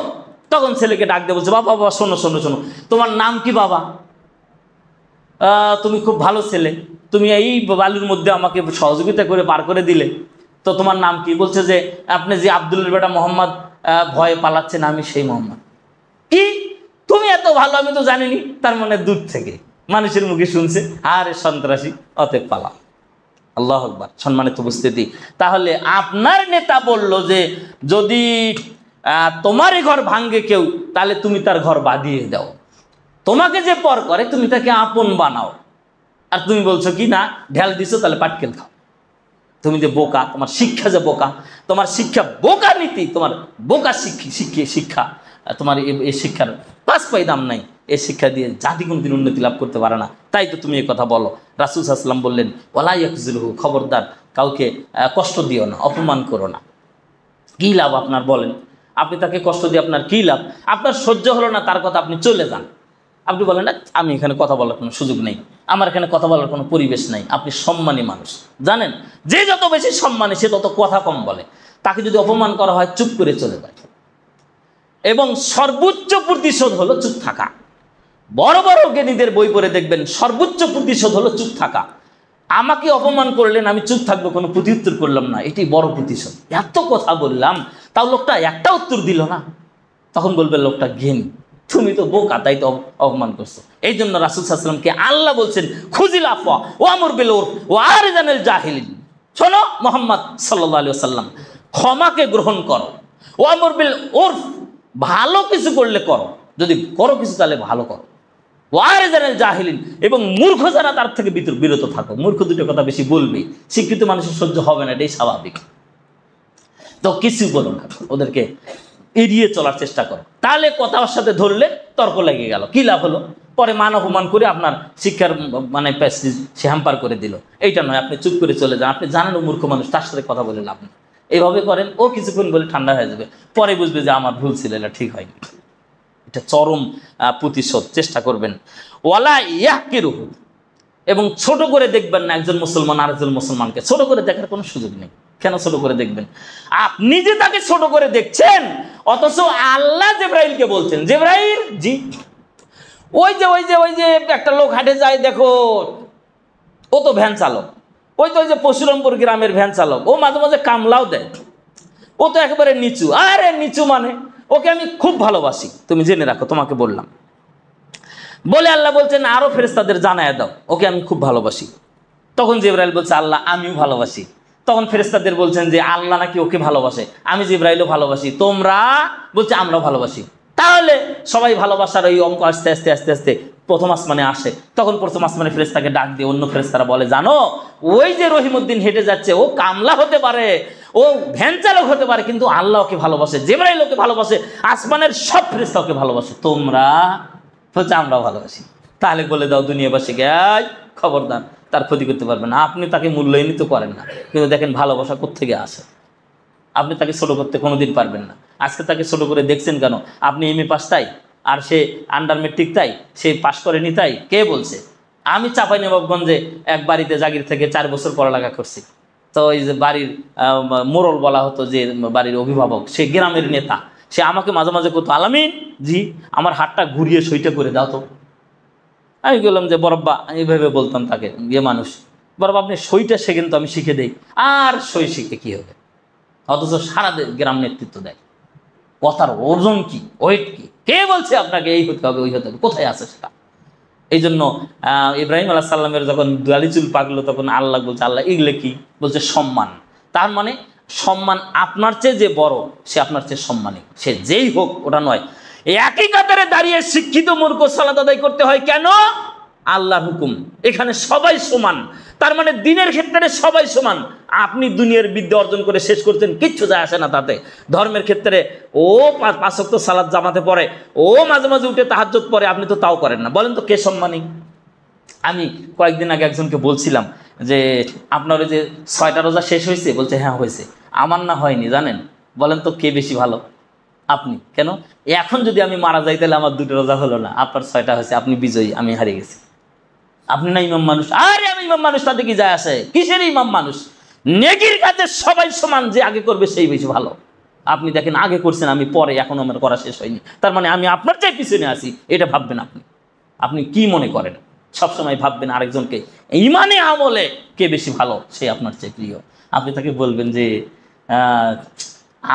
Speaker 1: তখন ছেলেকে ডাক দিয়ে বলছে, বাবা বাবা শোনো শোনো শোনো, তোমার নাম কি বাবা? তুমি খুব ভালো ছেলে, তুমি এই বালুর মধ্যে আমাকে সহযোগিতা করে পার করে দিলে, তো তোমার নাম কি? বলছে যে আপনি যে আব্দুল্লাহর বেটা মোহাম্মদ ভয়ে পালাচ্ছেন, আমি সেই মোহাম্মদ। কি তুমি এত ভালো, আমি তো জানিনি। তার মানে দূর থেকে মানুষের মুখে শুনছে, আরে সন্ত্রাসী, অতএব পালা। আল্লাহু আকবার, সম্মানিত উপস্থিতি। তাহলে আপনার নেতা বলল যে যদি তোমারই ঘর ভাঙ্গে কেউ, তাহলে তুমি তার ঘর বাঁধিয়ে দাও। তোমাকে যে পর করে তুমি তাকে আপন বানাও। আর তুমি বলছো কি না, ঢেল দিছো তাহলে পাটকেল খাও। তুমি যে বোকা, তোমার শিক্ষা যে বোকা, তোমার শিক্ষা বোকা নীতি, তোমার বোকা শিক্ষা, তোমার এই শিক্ষার 5 পয়সা দাম নাই। এই শিক্ষা দিয়ে জাতি কোনদিন উন্নতি লাভ করতে পারে না। তাই তো তুমি এই কথা বলো। রাসূল সাল্লাল্লাহু আলাইহি ওয়াসাল্লাম বললেন, ওয়ালা ইয়াকজুলহু, খবরদার কাউকে কষ্ট দিও না, অপমান করো না। কী লাভ আপনার বলেন? আপনি তাকে কষ্ট দিয়ে আপনার কী লাভ? আপনার সহ্য হলো না তার কথা, আপনি চলে যান। আপনি বলেন না আমি এখানে কথা বলার কোনো সুযোগ নেই, আমার এখানে কথা বলার কোনো পরিবেশ নেই। আপনি সম্মানী মানুষ, জানেন যে যত বেশি সম্মানী সে তত কথা কম বলে। তাকে যদি অপমান করা হয় চুপ করে চলে যায়। এবং সর্বোচ্চ প্রতিশোধ হলো চুপ থাকা। বড় বড় জ্ঞানীদের বই পড়ে দেখবেন সর্বোচ্চ প্রতিশোধ হলো চুপ থাকা। আমাকে অপমান করলেন, আমি চুপ থাকবো, কোনো প্রত্যুত্তর করলাম না, এটি বড় প্রতিশোধ। এত কথা বললাম, তাও লোকটা একটা উত্তর দিল না, তখন বলবে লোকটা জ্ঞানী, তুমি তো বোকা, তাই তো অপমান করছো। এই জন্য রাসূল সাল্লাল্লাহু আলাইহি ওয়াসাল্লামকে আল্লাহ বলছেন, খুজিল আফওয়া ওয়া আমর বিল উরফ ওয়া আরিজ আনিল জাহিলিন, শোনো মুহাম্মদ সাল্লাল্লাহু আলাইহি ওয়াসাল্লাম, ক্ষমাকে গ্রহণ করো, ওয়ামর বিল উরফ, ভালো কিছু করলে করো, যদি করো কিছু তাহলে ভালো করো, ওয়ারিজানিল জাহিলিন, এবং মূর্খ যারা তার থেকে বিরত থাকো। মূর্খ দুটো কথা বেশি বলবে, শিক্ষিত মানুষের সহ্য হবে না, এটাই স্বাভাবিক। তো কিছু বলো না, ওদেরকে এড়িয়ে চলার চেষ্টা করো। তাহলে কথার সাথে ধরলে তর্ক লেগে গেল, কি লাভ হলো? পরে মান অপমান করে আপনার শিক্ষার মানে প্যাসেজ সে হ্যাম্পার করে দিল। এইটা নয়, আপনি চুপ করে চলে যান। আপনি জানেন ও মূর্খ মানুষ, তার সাথে কথা বলে লাভ নেই। এইভাবে করেন, ও কিছুক্ষণ বলে ঠান্ডা হয়ে যাবে, পরে বুঝবে যে আমার ভুল ছিল, এটা ঠিক হয়নি। এটা চরম প্রতিশোধ চেষ্টা করবেন। ওয়ালা ইয়াহকিরুহু, এবং ছোট করে দেখবেন না একজন মুসলমান আরেকজন মুসলমানকে। ছোট করে দেখার কোনো সুযোগ নেই। কেন ছোট করে দেখবেন? আপনি যে তাকে ছোট করে দেখছেন, অথচ আল্লাহ জিবরাইলকে বলছেন, জিবরাইল জি, ওই যে একটা লোক হাটে যায়, দেখো ও তো ভ্যান চালক, ওই যে পশুরামপুর গ্রামের ভ্যান চালক, ও মাঝে মাঝে কামলাও দেয়, ও তো একেবারে নিচু। আরে নিচু মানে ওকে আমি খুব ভালোবাসি, তুমি জেনে রাখো, তোমাকে বললাম বলে আল্লাহ বলছেন আরো ফেরেশতাদের জানায় দাও, ওকে আমি খুব ভালোবাসি। তখন জিবরাইল বলছে আল্লাহ আমিও ভালোবাসি। তখন ফেরেশতাদের বলছেন যে আল্লাহ নাকি ওকে ভালোবাসে, আমি জিবরাইলও ভালোবাসি, তোমরা বলছে আমরাও ভালোবাসি। তাহলে সবাই ভালোবাসার ওই অঙ্ক আস্তে আস্তে আস্তে আস্তে প্রথম আসমানে আসে। তখন প্রথম আসমানে ফেরেশতাকে ডাক দিয়ে অন্য ফেরেশতারা বলে, জানো ওই যে রহিমউদ্দিন হেঁটে যাচ্ছে, ও কামলা হতে পারে, ও ভ্যান চালক হতে পারে, কিন্তু আল্লাহ ওকে ভালোবাসে, জিবরাইল ওকে ভালোবাসে, আসমানের সব ফেরেশতা ওকে ভালোবাসে, তোমরা বলছে আমরাও ভালোবাসি। তাহলে বলে দাও দুনিয়াবাসীকে, খবরদার তার ক্ষতি করতে পারবে না। আপনি তাকে মূল্যায়নই তো করেন না, কিন্তু দেখেন ভালোবাসা কোত্থেকে আসে। আপনি তাকে ছোট করতে কোনোদিন পারবেন না। আজকে তাকে ছোট করে দেখছেন কেন? আপনি এমএ পাস তাই, আর সে আন্ডার মেট্রিক তাই, সে পাশ করেনি তাই, কে বলছে? আমি চাঁপাইনবাবগঞ্জে এক বাড়িতে জাগির থেকে 4 বছর পড়ালেখা করছি। তো ওই যে বাড়ির মোড়ল বলা হতো, যে বাড়ির অভিভাবক, সে গ্রামের নেতা, সে আমাকে মাঝে মাঝে করতো, আলামিন জি আমার হাতটা ঘুরিয়ে সইটা করে দাও তো। আমি বললাম যে বরব্বা, এইভাবে বলতাম তাকে, ইয়ে মানুষ, বরব্বা আপনি সইটা শেখেন তো আমি শিখে দেই। আর সই শিখে কি হবে? অথচ সারা গ্রাম নেতৃত্ব দেয়। কথার ওজন কি, ওয়েট কি, কে বলছে আপনাকে এই হতে হবে ওই হতে হবে? কোথায় আছে সেটা? এই জন্য ইব্রাহিম আলাইহিস সালামের যখন দাড়ি চুল পাকলো, তখন আল্লাহ বলছে, আল্লাহ এগুলো কি? বলছে সম্মান। তার মানে সম্মান আপনার চেয়ে যে বড়, সে আপনার চেয়ে সম্মানী, সে যেই হোক ওটা নয়। একই কাতারে দাঁড়িয়ে শিক্ষিত মূর্খ সালাত আদায় করতে হয় কেন? আল্লাহর হুকুম, এখানে সবাই সমান। তার মানে দিনের ক্ষেত্রে সবাই সমান। আপনি দুনিয়ার বিদ্যা অর্জন করে শেষ করছেন, কিচ্ছু যায় আসে না তাতে। ধর্মের ক্ষেত্রে ও 5 ওয়াক্ত সালাত জামাতে পড়ে, ও মাঝে মাঝে উঠে তাহাজ্জুদ পড়ে, আপনি তো তাও করেন না। বলেন তো কে সম্মানী? আমি কয়েকদিন আগে একজনকে বলছিলাম যে আপনার ওই যে 6টা রোজা শেষ হয়েছে? বলছে হ্যাঁ হয়েছে। আমার না হয়নি, জানেন? বলেন তো কে বেশি ভালো? আপনি। কেন? এখন যদি আমি মারা যাই তাহলে আমার 2টা রোজা হলো না, আপনার 6টা হয়েছে, আপনি বিজয়ী, আমি হারিয়ে গেছি। আপনি না ইমাম মানুষ? আরে আমি ইমাম মানুষ, তাতে কি যায় আসে? কিসের ইমাম মানুষ? নেকির কাজে সবাই সমান, যে আগে করবে সেই বেশি ভালো। আপনি দেখেন আগে করছেন, আমি পরে, এখন আমার করা শেষ হয়নি, তার মানে আমি আপনার চেয়ে পিছনে আছি, এটা ভাববেন আপনি। আপনি কি মনে করেন? সবসময় ভাববেন আরেকজনকে ইমানে আমলে কে বেশি ভালো, সে আপনার চেয়ে প্রিয়। আপনি তাকে বলবেন যে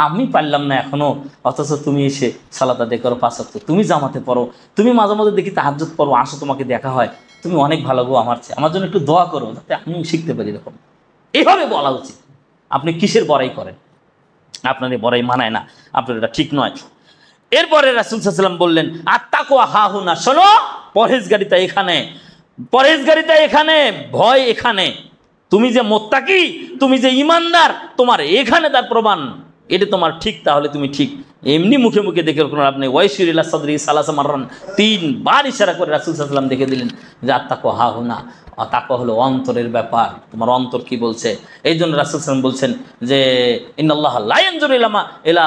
Speaker 1: আমি পারলাম না এখনো, অথচ তুমি এসে সালাত আদায় করো 5 ওয়াক্ত, তুমি জামাতে পড়ো, তুমি মাঝে মাঝে দেখি তাহাজ্জুদ পড়ো, আসো তোমাকে দেখা হয়, তুমি অনেক ভালো গো আমার চেয়ে, আমার জন্য একটু দোয়া করো যাতে আমি শিখতে পারি। এরকম এইভাবে বলা উচিত। আপনি কিসের বড়াই করেন? আপনার এই বড়াই মানায় না, আপনার এটা ঠিক নয়। এরপরে রাসূল সাল্লাল্লাহু আলাইহি ওয়াসাল্লাম বললেন, আত্তাকওয়া হাহুনা, শোনো পরহেজগারিতা এখানে, পরহেজগারিতা এখানে, ভয় এখানে। তুমি যে মুত্তাকি, তুমি যে ইমানদার, তোমার এখানে তার প্রমাণ। এটা তোমার ঠিক, তাহলে তুমি ঠিক। এমনি মুখে মুখে দেখে কোনো আপনি ওয়াইশিরিল্লাহ সাদরি সালাসা মাররান 3 বার ইশারা করে রাসূল সাল্লাল্লাহু আলাইহি ওয়াসাল্লাম দেখে দিলেন যে আত্তাকওয়া হাহুনা। তাকওয়া হলো অন্তরের ব্যাপার, তোমার অন্তর কি বলছে। এই জন্য রাসূল সাল্লাল্লাহু আলাইহি ওয়াসাল্লাম বলছেন যে ইন্নাল্লাহা লা ইয়ানজুরু ইলা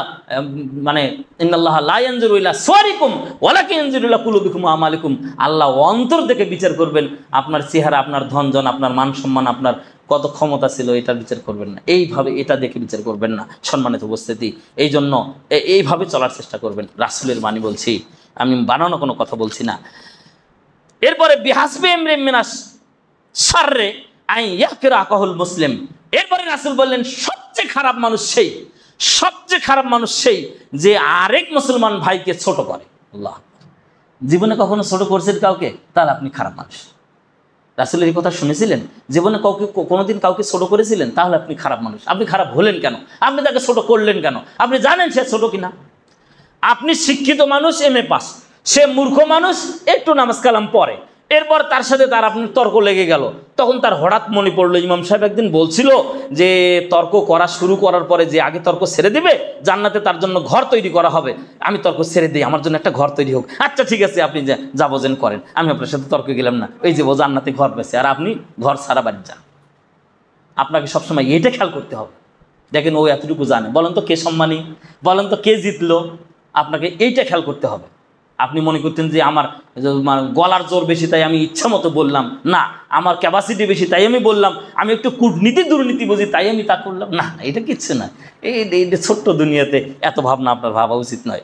Speaker 1: মানে ইন্নাল্লাহা লা ইয়ানজুরু ইলা সুওয়ারিকুম ওয়ালাকিন ইয়ানজুরু ইলা কুলুবিকুম ওয়া আমালিকুম। আল্লাহ অন্তর দেখে বিচার করবেন, আপনার চেহারা, আপনার ধনজন, আপনার মান সম্মান, আপনার কত ক্ষমতা ছিল, এটা বিচার করবেন না। এইভাবে এটা দেখে বিচার করবেন না, সম্মানিত উপস্থিতি। এই জন্য এইভাবে চলার চেষ্টা করবেন। রাসূলের বাণী বলছি, আমি বানানো কোনো কথা বলছি না। এরপরে বিহাসবি ইমরিন মিনাস শাররে আন ইয়াহকিরা আকাহুল মুসলিম। এরপরে রাসূল বললেন সবচেয়ে খারাপ মানুষ সেই, সবচেয়ে খারাপ মানুষ সেই যে আরেক মুসলমান ভাইকে ছোট করে। আল্লাহ, জীবনে কখনো ছোট করছেন কাউকে? তাহলে আপনি খারাপ মানুষ। রাসূলের এই কথা শুনেছিলেন? জীবনে কাউকে কোনোদিন কাউকে ছোট করেছিলেন? তাহলে আপনি খারাপ মানুষ। আপনি খারাপ হলেন কেন? আপনি তাকে ছোট করলেন কেন? আপনি জানেন সে ছোট কিনা? আপনি শিক্ষিত মানুষ, MA পাস, সে মূর্খ মানুষ, একটু নামাজ কালাম পড়ে, এরপর তার সাথে তার আপনি তর্ক লেগে গেল। তখন তার হঠাৎ মনে পড়লো ইমাম সাহেব একদিন বলছিল যে তর্ক করা শুরু করার পরে যে আগে তর্ক ছেড়ে দিবে জান্নাতে তার জন্য ঘর তৈরি করা হবে, আমি তর্ক ছেড়ে দিই, আমার জন্য একটা ঘর তৈরি হোক। আচ্ছা ঠিক আছে, আপনি যা বোঝেন করেন, আমি আপনার সাথে তর্ক গেলাম না। এই যে ও জান্নাতে ঘর পেয়েছে আর আপনি ঘর ছাড়া বাড়ি যান। আপনাকে সবসময় এটা খেয়াল করতে হবে। দেখেন ও এতটুকু জানে, বলেন তো কে সম্মানী, বলেন তো কে জিতলো? আপনাকে এইটা খেয়াল করতে হবে। আপনি মনে করতেন যে আমার গলার জোর বেশি তাই আমি ইচ্ছা মতো বললাম, না আমার ক্যাপাসিটি বেশি তাই আমি বললাম, আমি একটু কূটনীতি দুর্নীতি বুঝি তাই আমি তা করলাম, না এটা কিচ্ছু না। এই ছোট্ট দুনিয়াতে এত ভাবনা আপনার ভাবা উচিত নয়।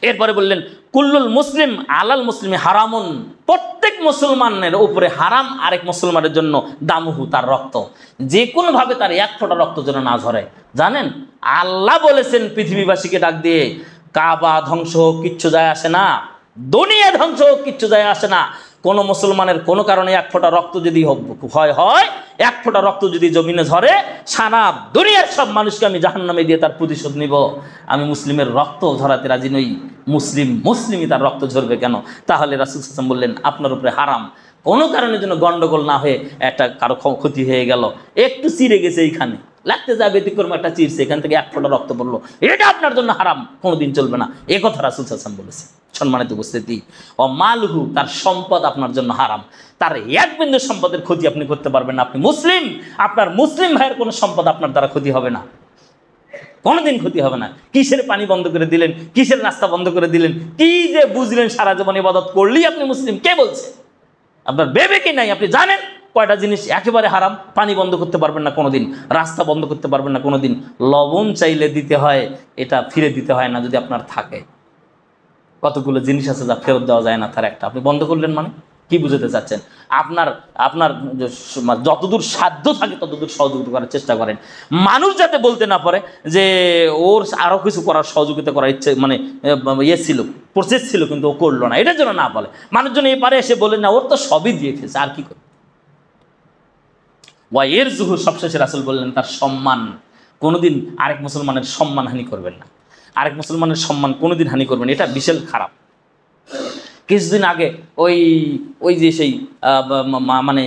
Speaker 1: এরপরে বললেন কুল্লুল মুসলিম আলাল মুসলিমি হারামুন, প্রত্যেক মুসলমানের উপরে হারাম আরেক মুসলমানের জন্য দামুহু, তার রক্ত, যে কোনোভাবে তার এক ফোঁটা রক্ত যেন না ঝরে। জানেন আল্লাহ বলেছেন পৃথিবীবাসীকে ডাক দিয়ে, কাবা ধ্বংস হোক কিচ্ছু যায় আসে না, দুনিয়া ধ্বংস হোক কিচ্ছু যায় আসে না, কোনো মুসলমানের কোনো কারণে এক ফোঁটা রক্ত যদি হয় এক ফোঁটা রক্ত যদি জমিনে ঝরে, সারা দুনিয়ার সব মানুষকে আমি জাহান্নামে দিয়ে তার প্রতিশোধ নিব। আমি মুসলিমের রক্ত ঝরাতে রাজি নই। মুসলিমই তার রক্ত ঝরবে কেন? তাহলে রাসূল সাল্লাল্লাহু আলাইহি ওয়াসাল্লাম বললেন আপনার উপরে হারাম, কোনো কারণের জন্য গন্ডগোল না হয়ে একটা কারো ক্ষতি হয়ে গেল, একটু চিড়ে গেছে এইখানে, লাগতে যা ব্যতিক্রম একটা চিরছে, এখান থেকে এক ফোঁটা রক্ত পড়লো, এটা আপনার জন্য হারাম, কোনোদিন চলবে না। এ কথা রাসূল সাল্লাল্লাহু আলাইহি ওয়াসাল্লাম বলেছে। সম্মানিত উপস্থিতি, ও মালহু, তার সম্পদ আপনার জন্য হারাম, তার এক বিন্দু সম্পদের ক্ষতি আপনি করতে পারবেন না। আপনি মুসলিম, আপনার মুসলিম ভাইয়ের কোনো সম্পদ আপনার দ্বারা ক্ষতি হবে না, কোনোদিন ক্ষতি হবে না। কিসের পানি বন্ধ করে দিলেন, কিসের রাস্তা বন্ধ করে দিলেন, কি যে বুঝলেন সারা জীবন ইবাদত করলেই আপনি মুসলিম, কে বলছে? আপনার বিবেকই নাই। আপনি জানেন কয়টা জিনিস একেবারে হারাম? পানি বন্ধ করতে পারবেন না কোনোদিন, রাস্তা বন্ধ করতে পারবেন না কোনোদিন, লবণ চাইলে দিতে হয়, এটা ফিরে দিতে হয় না যদি আপনার থাকে। কতগুলো জিনিস আছে যা ফেরত দেওয়া যায় না, তার একটা আপনি বন্ধ করলেন, মানে কি বুঝাতে চাচ্ছেন? আপনার যতদূর সাধ্য থাকে ততদূর সহযোগিতা করার চেষ্টা করেন, মানুষ যাতে বলতে না পারে যে ওর আরও কিছু করার সহযোগিতা করার ইচ্ছে, মানে ছিল, প্রসেস ছিল কিন্তু ও করলো না, এটার জন্য না বলে। মানুষজন এপারে এসে বলেন না ওর তো সবই দিয়ে ফেলছে, আর কি করে। এর জুহু, সবশেষে রাসূল বললেন তার সম্মান, কোনোদিন আরেক মুসলমানের সম্মান হানি করবেন না, আরেক মুসলমানের সম্মান কোনোদিন হানি করবেন, এটা বিশাল খারাপ। কিছুদিন আগে ওই যে সেই মানে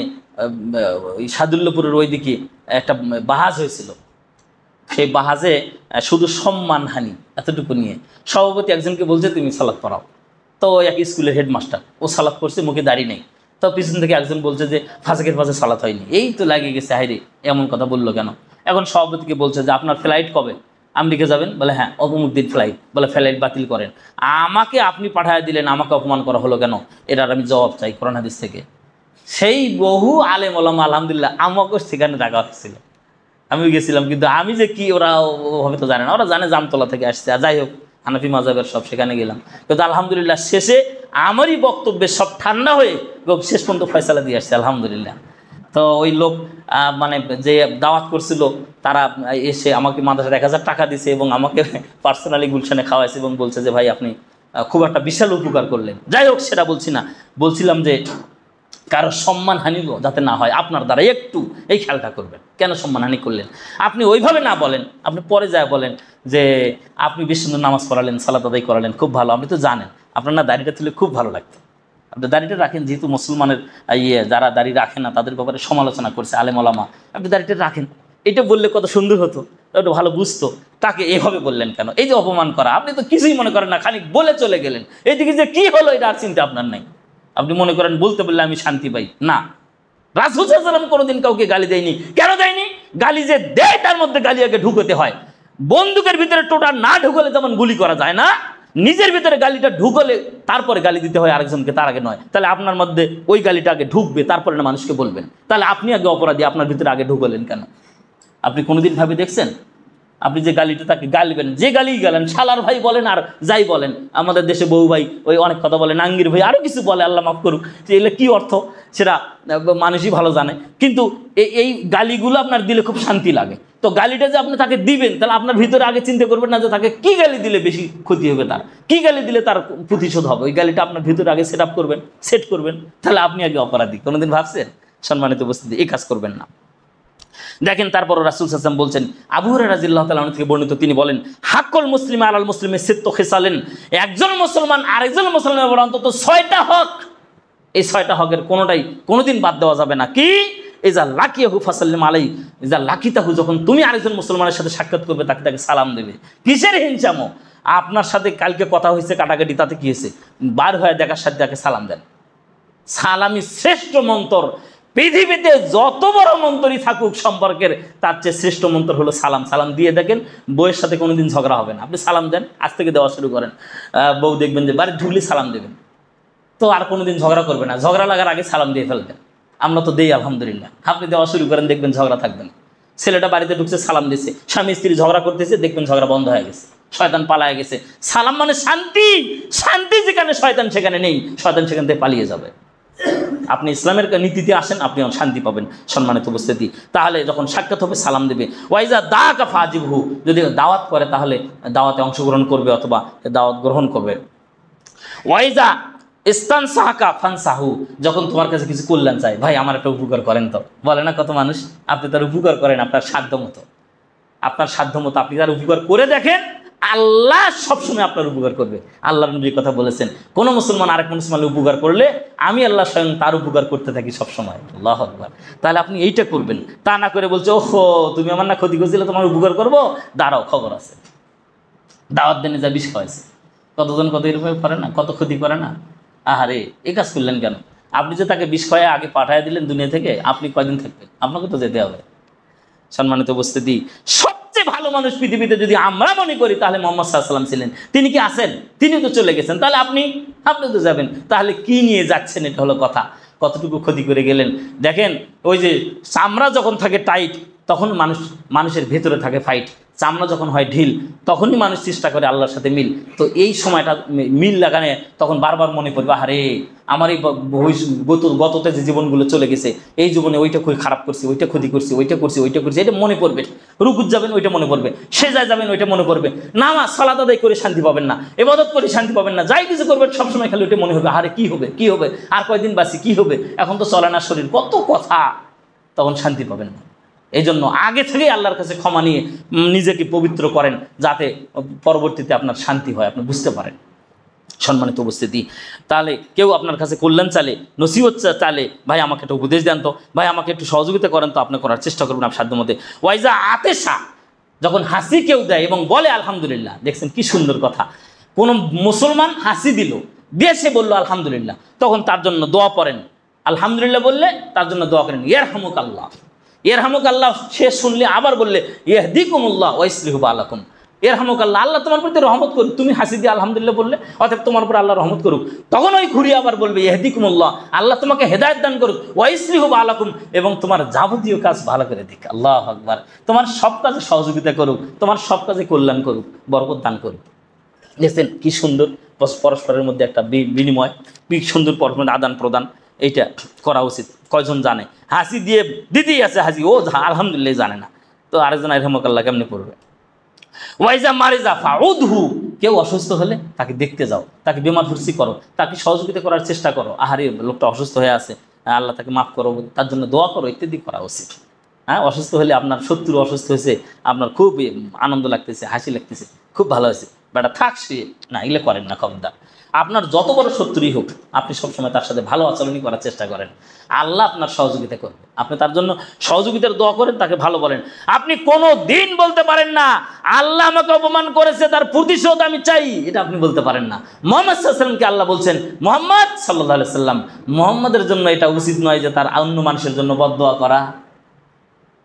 Speaker 1: সাদুল্যপুরের ওইদিকে একটা বাহাজ হয়েছিল, সেই বাহাজে শুধু সম্মানহানি এতটুকু নিয়ে সভাপতি একজনকে বলছে তুমি সালাত পড়াও, তো এক স্কুলের হেডমাস্টার, ও সালাত পড়ছে, মুখে দাড়ি নেই, তো পিছন থেকে একজন বলছে যে ফাঁসেকের পাশে সালাত হয়নি, এই তো লাগে গেছে, হাইরে এমন কথা বললো কেন? এখন সভাপতিকে বলছে যে আপনার ফ্লাইট কবে, আমেরিকা যাবেন? বলে হ্যাঁ, অমুক দিন ফ্লাইট, বলে ফ্লাইট বাতিল করেন। আমাকে আপনি পাঠায় দিলেন, আমাকে অপমান করা হলো কেন? এটার আমি জবাব চাই কোরআন হাদিস থেকে। সেই বহু আলেম ওলামা আলহামদুলিল্লাহ আমাকেও সেখানে ডাকা হয়েছিল, আমিও গেছিলাম, কিন্তু আমি যে কি ওরা ওভাবে তো জানে না, ওরা জানে জামতলা থেকে আসছে, আর যাই হোক হানাফি মাযহাবের সব, সেখানে গেলাম, কিন্তু আলহামদুলিল্লাহ শেষে আমারই বক্তব্যে সব ঠান্ডা হয়ে শেষ পর্যন্ত ফয়সালা দিয়ে আসছে আলহামদুলিল্লাহ। তো ওই লোক মানে যে দাওয়াত করছিল তারা এসে আমাকে মাদ্রাসায় 1000 টাকা দিছে এবং আমাকে পার্সোনালি গুলশানে খাওয়াইছে এবং বলছে যে ভাই আপনি খুব একটা বিশাল উপকার করলেন। যাই হোক সেটা বলছি না, বলছিলাম যে কারো সম্মানহানি যাতে না হয় আপনার দ্বারা একটু এই খেয়ালটা করবেন। কেন সম্মানহানি করলেন? আপনি ওইভাবে না বলেন, আপনি পরে যায় বলেন যে আপনি বেশ সুন্দর নামাজ পড়ালেন, সালাত আদায় করালেন, খুব ভালো, আপনি তো জানেন আপনার না দাড়িটা তুলে খুব ভালো লাগতো, আপনি দাড়িটা রাখেন, যেহেতু মুসলমানের যারা দাড়ি রাখে না তাদের ব্যাপারে সমালোচনা করছে আলেম ওলামা, আপনি দাড়িটা রাখেন, এটা বললে কত সুন্দর হতো, একটু ভালো বুঝতো। তাকে এভাবে বললেন কেন? এই যে অপমান করা, আপনি তো কিছুই মনে করেন না, খানিক বলে চলে গেলেন, এইদিকে যে কি হলো এটা আর চিন্তা আপনার নাই। আপনি মনে করেন বলতে বললে আমি শান্তি পাই না। রাসূল সাল্লাল্লাহু আলাইহি ওয়াসাল্লাম কোনোদিন কাউকে গালি দেয়নি। কেন দেয়নি? গালি যে দেয় তার মধ্যে গালি আগে ঢুকতে হয়। বন্দুকের ভিতরে টোটা না ঢুকলে যেমন গুলি করা যায় না, নিজের ভিতরে গালিটা ঢুকলে তারপরে গালি দিতে হয় আরেকজনকে, তার আগে নয়। তাহলে আপনার মধ্যে ওই গালিটা আগে ঢুকবে, তারপরে না মানুষকে বলবেন। তাহলে আপনি আগে অপরাধী, আপনার ভিতরে আগে ঢুকলেন কেন? আপনি কোনোদিন ভাবে দেখছেন? আপনি যে গালিটা তাকে গালিবেন, যে গালি গেলেন, শালার ভাই বলেন আর যাই বলেন, আমাদের দেশে বউ ভাই ওই অনেক কথা বলে, নাঙ্গির ভাই আরও কিছু বলে, আল্লাহ মাফ করুক, যে এগুলো কী অর্থ সেটা মানুষই ভালো জানে। কিন্তু এই গালিগুলো আপনার দিলে খুব শান্তি লাগে। তো গালিটা যে আপনি তাকে দিবেন, তাহলে আপনার ভিতরে আগে চিন্তা করবেন না যে তাকে কী গালি দিলে বেশি ক্ষতি হবে, তার কী গালি দিলে তার প্রতিশোধ হবে। ওই গালিটা আপনার ভিতরে আগে সেট করবেন, তাহলে আপনি আগে অপরাধী। কোনোদিন ভাবছেন? সম্মানিত উপস্থিতি, এই কাজ করবেন না। দেখেন তারপর রাসূল সাল্লাল্লাহু আলাইহি ওয়াসাল্লাম বলছেন, আবু হুরায়রা রাদিয়াল্লাহু তাআলা আনহু থেকে বর্ণিত, তিনি বলেন, হাক্কুল মুসলিম আলাল মুসলিমে সিত্তু খিসালেন, একজন মুসলমান আরেকজন মুসলমানের উপর অন্তত 6টা হক, এই 6টা হকের কোনোটাই কোনোদিন বাদ দেওয়া যাবে না। কি? ইজা লাকিয়াহু ফাসাল্লিম আলাইহি, ইজা লাকিতাহু, যখন তুমি আরেকজন মুসলমানের সাথে সাক্ষাৎ করবে তাকে সালাম দেবে। কিসের হিংসামো? আপনার সাথে কালকে কথা হয়েছে কাটাকাটি, তাতে কি হয়েছে? বার হয়ে দেখার সাথে তাকে সালাম দেন। সালামি শ্রেষ্ঠ মন্তর। পৃথিবীতে যত বড় মন্তরই থাকুক সম্পর্কের, তার চেয়ে শ্রেষ্ঠ মন্তর হলো সালাম। সালাম দিয়ে দেখেন, বউয়ের সাথে কোনোদিন ঝগড়া হবে না। আপনি সালাম দেন, আজ থেকে দেওয়া শুরু করেন, বউ দেখবেন যে বাড়ি ঢুকলে সালাম দেবেন, তো আর কোনোদিন ঝগড়া করবে না। ঝগড়া লাগার আগে সালাম দিয়ে ফেলবেন। আমরা তো দেই আলহামদুলিল্লাহ, আপনি দেওয়া শুরু করেন, দেখবেন ঝগড়া থাকবেন। ছেলেটা বাড়িতে ঢুকছে, সালাম দিচ্ছে, স্বামী স্ত্রী ঝগড়া করতেছে, দেখবেন ঝগড়া বন্ধ হয়ে গেছে, শয়তান পালায় গেছে। সালাম মানে শান্তি। শান্তি যেখানে শয়তান সেখানে নেই, শয়তান সেখান থেকে পালিয়ে যাবে। আপনি ইসলামের নীতিতে আসেন, আপনি শান্তি পাবেন। সম্মানিত উপস্থিতি, তাহলে যখন সাক্ষাৎ হবে সালাম দেবে। ওয়াইজা দা কাফা আজিবহু, যদি দাওয়াত করে তাহলে দাওয়াতে অংশগ্রহণ করবে অথবা দাওয়াত গ্রহণ করবে। ওয়াইজা ইস্তান সাহাকা ফানসাহু, যখন তোমার কাছে কিছু কল্যাণ চাই, ভাই আমার একটা উপকার করেন, তো বলে না কত মানুষ, আপনি তার উপকার করেন আপনার সাধ্য মতো। আপনার সাধ্য মতো আপনি তার উপকার করে দেখেন, আল্লাহ সবসময় আপনার উপকার করবে। আল্লাহর নবীর কথা বলেছেন, কোন মুসলমান আরেক মুসলমানের উপকার করলে আমি আল্লাহ স্বয়ং তার উপকার করতে থাকি সবসময়। আল্লাহু আকবার। তাহলে আপনি এইটা করবেন, তা না করে বলছে, ওহো তুমি আমার না ক্ষতি করছিলে, তোমার উপকার করবো, দাঁড়াও খবর আছে। দাওয়াত দেনে যা বিষ খাওয়াইছে, কতজন কত এরকম করে না, কত ক্ষতি করে না। আহারে, এই কাজ করলেন কেন? আপনি যে তাকে বিষ খাওয়ায় আগে পাঠিয়ে দিলেন দুনিয়া থেকে, আপনি কয়দিন থাকবেন? আপনাকে তো যেতে হবে। সম্মানিত উপস্থিতি, সবচেয়ে ভালো মানুষ পৃথিবীতে যদি আমরা মনে করি, তাহলে মুহাম্মদ সাল্লাল্লাহু আলাইহি ওয়াসাল্লাম ছিলেন। তিনি কি আছেন? তিনি তো চলে গেছেন, তাহলে আপনি তো যাবেন। তাহলে কি নিয়ে যাচ্ছেন, এটা হলো কথা। কতটুকু ক্ষতি করে গেলেন দেখেন। ওই যে চামড়া যখন থাকে টাইট, তখন মানুষের ভেতরে থাকে ফাইট। চামড়া যখন হয় ঢিল, তখনই মানুষ চেষ্টা করে আল্লাহর সাথে মিল। তো এই সময়টা মিল লাগানে তখন বারবার মনে পড়বে, আরে আমার এই গততে যে জীবনগুলো চলে গেছে, এই জীবনে ওইটা খুব খারাপ করছি, ওইটা ক্ষতি করছি, ওইটা করছি, এটা মনে পড়বে। রুকুত যাবেন, ওইটা মনে পড়বে। সেজায় যাবেন, ওইটা মনে পড়বে। নামাজ সালাত আদায় করে শান্তি পাবেন না, ইবাদত করে শান্তি পাবেন না, যাই কিছু করবেন সবসময় খালি ওইটা মনে হবে, আরে কি হবে, আর কয়দিন বাঁচি, কি হবে, এখন তো চলে না শরীর, কত কথা, তখন শান্তি পাবেন না। এই জন্য আগে থেকেই আল্লাহর কাছে ক্ষমা নিয়ে নিজেকে পবিত্র করেন, যাতে পরবর্তীতে আপনার শান্তি হয়, আপনি বুঝতে পারেন। সম্মানিত উপস্থিতি, তাহলে কেউ আপনার কাছে কল্যাণ চালে, নসিহত চালে, ভাই আমাকে একটা উপদেশ দেন তো, ভাই আমাকে একটু সহযোগিতা করেন তো, আপনি করার চেষ্টা করবেন আপনার সাধ্য মধ্যে। ওয়াইজা আতেশা, যখন হাসি কেউ দেয় এবং বলে আলহামদুলিল্লাহ, দেখছেন কি সুন্দর কথা। কোনো মুসলমান হাসি দিল, দিয়ে সে বললো আলহামদুলিল্লাহ, তখন তার জন্য দোয়া পড়েন। আলহামদুলিল্লাহ বললে তার জন্য দোয়া করেন, ইয়ারহামুক আল্লাহ, ইয়ারহামুক আল্লাহ। সে শুনলে আবার বললে ইয়াহদিকুমুল্লাহ ওয়া ইসলিহু বালাকুম, ইয়ারহামুক আল্লাহ, আল্লাহ তোমার প্রতি রহমত করুক। তুমি হাসি দিয়ে আলহামদুলিল্লাহ বললে, অতএব তোমার উপর আল্লাহ রহমত করুক। তখন ওই ঘুরিয়ে আবার বলবে ইয়াহদিকুমুল্লাহ, আল্লাহ তোমাকে হেদায়েত দান করুক, ওয়া ইসলিহু বালাকুম, এবং তোমার যাবতীয় কাজ ভালো করে দিক। আল্লাহু আকবার। তোমার সব কাজে সহযোগিতা করুক, তোমার সব কাজে কল্যাণ করুক, বরকত দান করুক। দেখছেন কি সুন্দর পরস্পরের মধ্যে একটা বিনিময়, কি সুন্দর পরস্পরের আদান প্রদান। এইটা করা উচিত। কয়জন জানে? হাসি দিয়ে দিতেই আছে হাসি, ও আলহামদুলিল্লাহ জানে না, তো আরেকজন আলহামদুলিল্লাহ কেমনি পড়বে? ওয়াইজা মারিজা ফাউদহু, কেউ অসুস্থ হলে তাকে দেখতে যাও, তাকে বেমার ভর্তি করো, তাকে সহযোগিতা করার চেষ্টা করো। আহারে লোকটা অসুস্থ হয়ে আছে, আল্লাহ তাকে মাফ করো, তার জন্য দোয়া করো, ইত্যাদি করা উচিত। হ্যাঁ, অসুস্থ হলে আপনার শত্রু অসুস্থ হয়েছে, আপনার খুব আনন্দ লাগতেছে, হাসি লাগতেছে, খুব ভালো হয়েছে, বেটা থাক শুয়ে, না এগুলো করেন না খবরদার। আপনার যত বড় শত্রুই হোক, আপনি সবসময় তার সাথে ভালো আচরণই করার চেষ্টা করেন, আল্লাহ আপনার সহযোগিতা করবে। আপনি তার জন্য সহযোগিতার দোয়া করেন, তাকে ভালো বলেন। আপনি কোনো দিন বলতে পারেন না আল্লাহ আমাকে অপমান করেছে, তার প্রতিশোধ আমি চাই, এটা আপনি বলতে পারেন না। মুহাম্মদ সাল্লাল্লাহু আলাইহি ওয়াসাল্লামকে আল্লাহ বলছেন, মুহাম্মদ সাল্লাল্লাহু আলাইহি ওয়াসাল্লাম, মুহাম্মদের জন্য এটা উচিত নয় যে তার অন্য মানুষের জন্য বদদোয়া করা।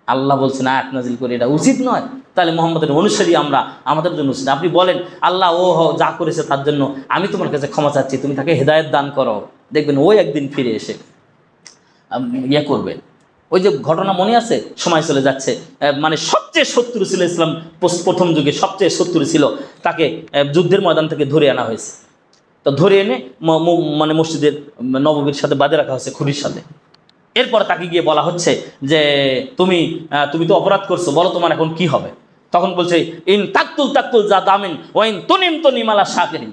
Speaker 1: আল্লাহ বলছেন আয়াত নাজিল করে, এটা উচিত নয়। তাহলে মুহাম্মদের অনুসারী আমরা, আমাদের জন্য উচিত। আপনি বলেন আল্লাহ ও যা করেছে তার জন্য আমি তোমার কাছে ক্ষমা চাচ্ছি, তুমি তাকে হেদায়েত দান করো। দেখবেন ওই একদিন ফিরে এসে ইয়ে করবে, ওই যে ঘটনা মনে আছে, সময় চলে যাচ্ছে, মানে সবচেয়ে শত্রু ছিল ইসলাম প্রথম যুগে, সবচেয়ে শত্রু ছিল, তাকে যুদ্ধের ময়দান থেকে ধরে আনা হয়েছে। তো ধরে এনে মানে মসজিদের নববীর সাথে বাঁধে রাখা হয়েছে খুঁড়ির সাথে। এরপর তাকে গিয়ে বলা হচ্ছে যে তুমি তো অপরাধ করছো, বলো তোমার এখন কি হবে। তখন বলছে ইন তাকতুল যা দামিন ওয়াইন তনিমালা শাকিরিন,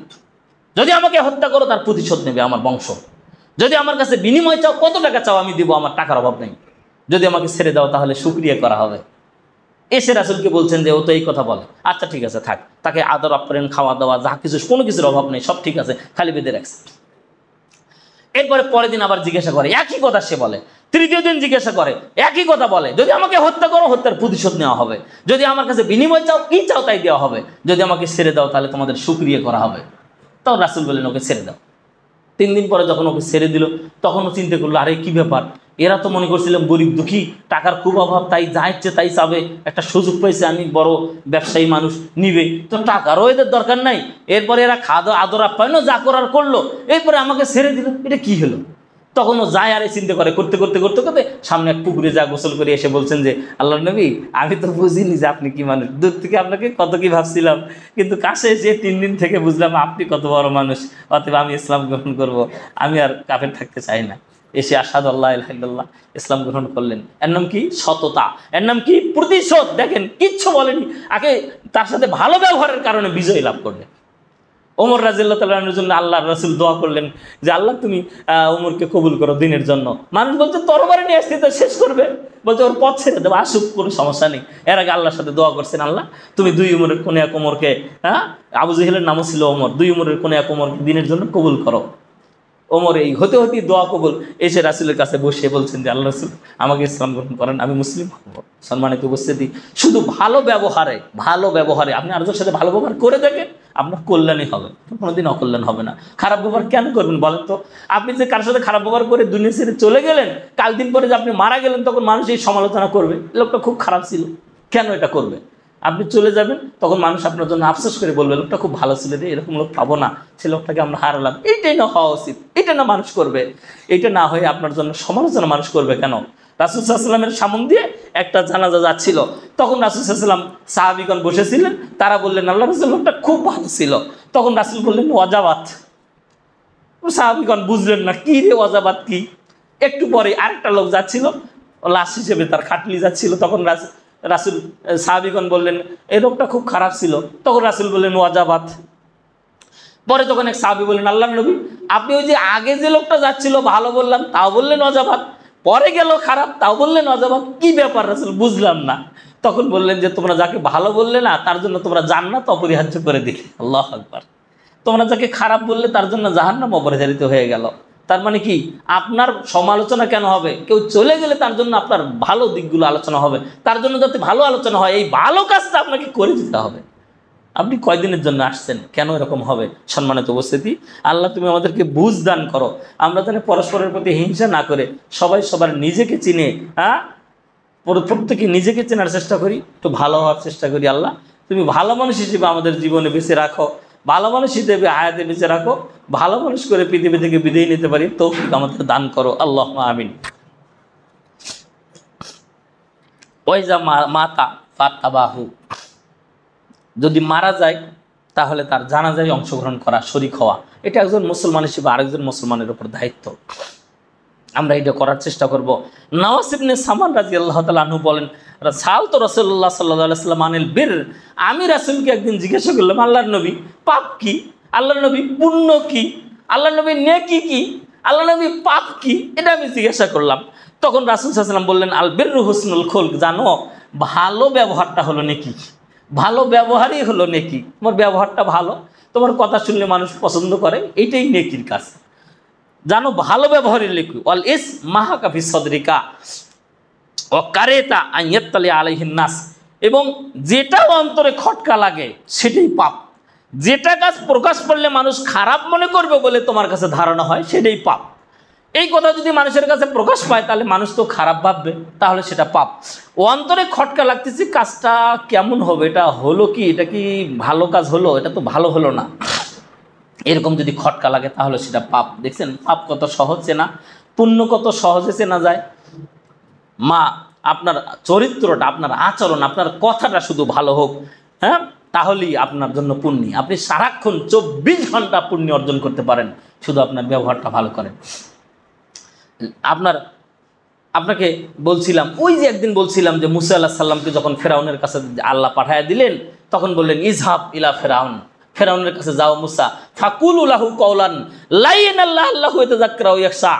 Speaker 1: যদি আমাকে হত্যা করো তার প্রতিশোধ নেবে আমার বংশ, যদি আমার কাছে বিনিময় চাও, কত টাকা চাও আমি দিব, আমার টাকার অভাব নেই, যদি আমাকে ছেড়ে দাও তাহলে শুকরিয়া করা হবে। এসে রাসূলকে বলছেন যে ও তো এই কথা বলে, আচ্ছা ঠিক আছে থাক, তাকে আদর আপ্যায়ন, খাওয়া দাওয়া, যা কিছু, কোনো কিছুর অভাব নেই, সব ঠিক আছে, খালি বেঁধে রাখছে। এরপরে পরের দিন আবার জিজ্ঞাসা করে, একই কথা সে বলে। তৃতীয় দিন জিজ্ঞাসা করে, একই কথা বলে, যদি আমাকে হত্যা করো হত্যার প্রতিশোধ নেওয়া হবে, যদি আমার কাছে বিনিময় চাও, কি চাও তাই দেওয়া হবে, যদি আমাকে ছেড়ে দাও তাহলে তোমাদের শুকরিয়া করা হবে। তখন রাসূল বললেন ওকে ছেড়ে দাও। 3 দিন পরে যখন ওকে ছেড়ে দিল, তখনও চিন্তা করলো, আরে কি ব্যাপার, এরা তো মনে করছিলাম গরিব দুঃখী, টাকার খুব অভাব, তাই যা ইচ্ছে তাই চাবে, একটা সুযোগ পাইছে, আমি বড় ব্যবসায়ী মানুষ, নিবে তো, টাকারও এদের দরকার নাই। এরপরে এরা খাওয়া আদর আপ্যায়নও যা করার করলো, এরপরে আমাকে ছেড়ে দিল, এটা কি হলো। তখন ও যায় আর এই চিন্তা করে, করতে করতে করতে করতে সামনে এক পুকুরে যা গোসল করে এসে বলছেন যে আল্লাহর নবী, আমি তো বুঝিনি যে আপনি কি মানুষ, দূর থেকে আপনাকে কত কি ভাবছিলাম, কিন্তু কাছে এসে 3 দিন থেকে বুঝলাম আপনি কত বড় মানুষ, অতএব আমি ইসলাম গ্রহণ করব, আমি আর কাফের থাকতে চাই না। এসে আশহাদু আল্লা ইলাহা ইল্লাল্লাহ ইসলাম গ্রহণ করলেন। এর নাম কি? সততা। এর নাম কি? প্রতিশোধ। দেখেন কিচ্ছু বলেনি, আগে তার সাথে ভালো ব্যবহারের কারণে বিজয় লাভ করলেন। ওমর রাদিয়াল্লাহু তাআলার জন্য আল্লাহর রাসূল দোয়া করলেন যে আল্লাহ তুমি ওমরকে কবুল করো দিনের জন্য। মানুষ বলছে তরবারি নিয়ে আসতে তো শেষ করবে, বলছে ওর পথ ছেড়ে দেবো, আসুক, কোনো সমস্যা নেই। এর আগে আল্লাহর সাথে দোয়া করছেন, আল্লাহ তুমি 2 উমরের কোনে এক ওমরকে, আবু জেহেলের নামও ছিল ওমর, 2 উমরের কোনে এক ওমরকে দিনের জন্য কবুল করো। ওমর এই হতে হতেই দোয়া কবুল। এসে রাসূলের কাছে বসে বলছেন যে আল্লাহ রাসূল আমাকে ইসলাম গ্রহণ করেন, আমি মুসলিম হব। সম্মানিত উপস্থিতি, শুধু ভালো ব্যবহারে আপনি আরেকজনের সাথে ভালো ব্যবহার করে দেখেন, আপনার কল্যাণই হবে, কোনোদিন অকল্যাণ হবে না। খারাপ ব্যবহার কেন করবেন বলেন তো? আপনি যে কারোর সাথে খারাপ ব্যবহার করে দুনিয়া ছেড়ে চলে গেলেন, কাল দিন পরে যে আপনি মারা গেলেন, তখন মানুষ এই সমালোচনা করবে, লোকটা খুব খারাপ ছিল, কেন এটা করবে? আপনি চলে যাবেন, তখন মানুষ আপনার জন্য আফসোস করে বলবে লোকটা খুব ভালো ছিল রে, এরকম লোক পাবো না, সে লোকটাকে আমরা হারালাম। এইটাই না হওয়া উচিত, এটা না মানুষ করবে। এটা না হয়ে আপনার জন্য সমালোচনা মানুষ করবে কেন? রাসূল সাল্লাল্লাহু আলাইহি ওয়াসাল্লামের সামনে দিয়ে একটা জানাজা যাচ্ছিল, তখন রাসূল সাল্লাল্লাহু আলাইহি ওয়াসাল্লাম, সাহাবীগণ বসেছিলেন, তারা বললেন আল্লাহ রাসূল লোকটা খুব ভালো ছিল। তখন রাসূল বললেন ওয়াজাবাত। সাহাবীগণ বুঝলেন না কি রে ওয়াজাবাত কি। একটু পরে আরেকটা লোক যাচ্ছিল, লাশ হিসেবে তার খাটলি যাচ্ছিল, তখন রাসূল সাহাবীগণ বললেন এই লোকটা খুব খারাপ ছিল। তখন রাসূল বললেন ওয়াজাবাত। পরে তখন এক সাহাবী বললেন আল্লাহর নবী, আপনি ওই যে আগে যে লোকটা যাচ্ছিল ভালো বললাম, তাও বললেন ওয়াজাবাত, পরে গেল খারাপ, তাও বললেন ওয়াজাবাত, কি ব্যাপার রাসূল, বুঝলাম না। তখন বললেন যে তোমরা যাকে ভালো বললে না, তার জন্য তোমরা জান্নাত অপরিহার্য করে দিলে। আল্লাহু আকবার। তোমরা যাকে খারাপ বললে তার জন্য জাহান্নাম অপরিহার্য হয়ে গেল। তার মানে কি, আপনার সমালোচনা কেন হবে? কেউ চলে গেলে তার জন্য আপনার ভালো দিকগুলো আলোচনা হবে, তার জন্য যাতে ভালো আলোচনা হয়, এই ভালো কাজটা আপনাকে করে দিতে হবে। আপনি কয়দিনের জন্য আসছেন, কেন এরকম হবে? সম্মানিত উপস্থিতি, আল্লাহ তুমি আমাদেরকে বুঝ দান করো, আমরা যেন পরস্পরের প্রতি হিংসা না করে সবাই সবার নিজেকে চিনে, প্রত্যেকে নিজেকে চেনার চেষ্টা করি, একটু ভালো হওয়ার চেষ্টা করি। আল্লাহ তুমি ভালো মানুষ হিসেবে আমাদের জীবনে বেঁচে রাখো, ভালো মানুষ হিসেবে হায়াতে বেঁচে রাখো, ভালো মানুষ করে পৃথিবী থেকে বিদায় নিতে পারি তৌফিক আমাদের দান করো। আল্লাহুম্মা আমিন। ওয়াইজা মাতা ফাত্তাবাহু, যদি মারা যায় তাহলে তার জানাজায় অংশগ্রহণ করা, শরীক হওয়া, এটা একজন মুসলমান হিসেবে আরেকজন মুসলমানের উপর দায়িত্ব, আমরা এটা করার চেষ্টা করব। নওয়াস ইবনে সামান রাদিয়াল্লাহু তাআলা আনহু বলেন, সাল তো রাসূলুল্লাহ সাল্লাল্লাহু আলাইহি ওয়াসাল্লাম আনিল বীর, আমি রাসূলকে একদিন জিজ্ঞাসা করলাম আল্লাহর নবী পাপ কি, আল্লাহর নবী পুণ্য কি, আল্লাহর নবী নেকি কি, আল্লাহর নবী পাপ কি, এটা আমি জিজ্ঞাসা করলাম। তখন রাসূল সাল্লাল্লাহু আলাইহি ওয়াসাল্লাম বললেন আল বিররু হুসনুল খুলক, জানো ভালো ব্যবহারটা হলো নেকি, ভালো ব্যবহারই হলো নেকি। তোমার ব্যবহারটা ভালো, তোমার কথা শুনলে মানুষ পছন্দ করে, এইটাই নেকির কাজ। জানো ভালো ব্যবহারের লেখু অল ইস মাহাকাফি সদরিকা ও কারেতা আইয়াত্তালি আলাইহিন নাস, এবং যেটা অন্তরে খটকা লাগে সেটাই পাপ, যেটা কাজ প্রকাশ করলে মানুষ খারাপ মনে করবে বলে তোমার কাছে ধারণা হয় সেটাই পাপ। এই কথা যদি মানুষের কাছে প্রকাশ পায় তাহলে মানুষ তো খারাপ ভাববে, তাহলে সেটা পাপ। ও অন্তরে খটকা লাগতেছে কাজটা কেমন হবে, এটা হলো কি, এটা কি ভালো কাজ হলো, এটা তো ভালো হলো না, এরকম যদি খটকা লাগে তাহলে সেটা পাপ। দেখছেন পাপ কত সহজ চেনা, পুণ্য কত সহজে চেনা যায়। মা আপনার চরিত্রটা, আপনার আচরণ, আপনার কথাটা শুধু ভালো হোক, হ্যাঁ, তাহলেই আপনার জন্য পুণ্য। আপনি সারাক্ষণ 24 ঘন্টা পুণ্য অর্জন করতে পারেন, শুধু আপনার ব্যবহারটা ভালো করেন। আপনাকে বলছিলাম, ওই যে একদিন বলছিলাম যে মুসা আলাইহিস সালামকে যখন ফেরাউনের কাছে আল্লাহ পাঠায়া দিলেন, তখন বললেন ইজহাব ইলা ফেরাউন, ফেরাউনের কাছে যাও মুসা, ফাকুলু লাহু কওলান লাইয়ানাল্লাহু আল্লাহু ইয়াতাযাক্কারু ওয়া ইয়াখশা।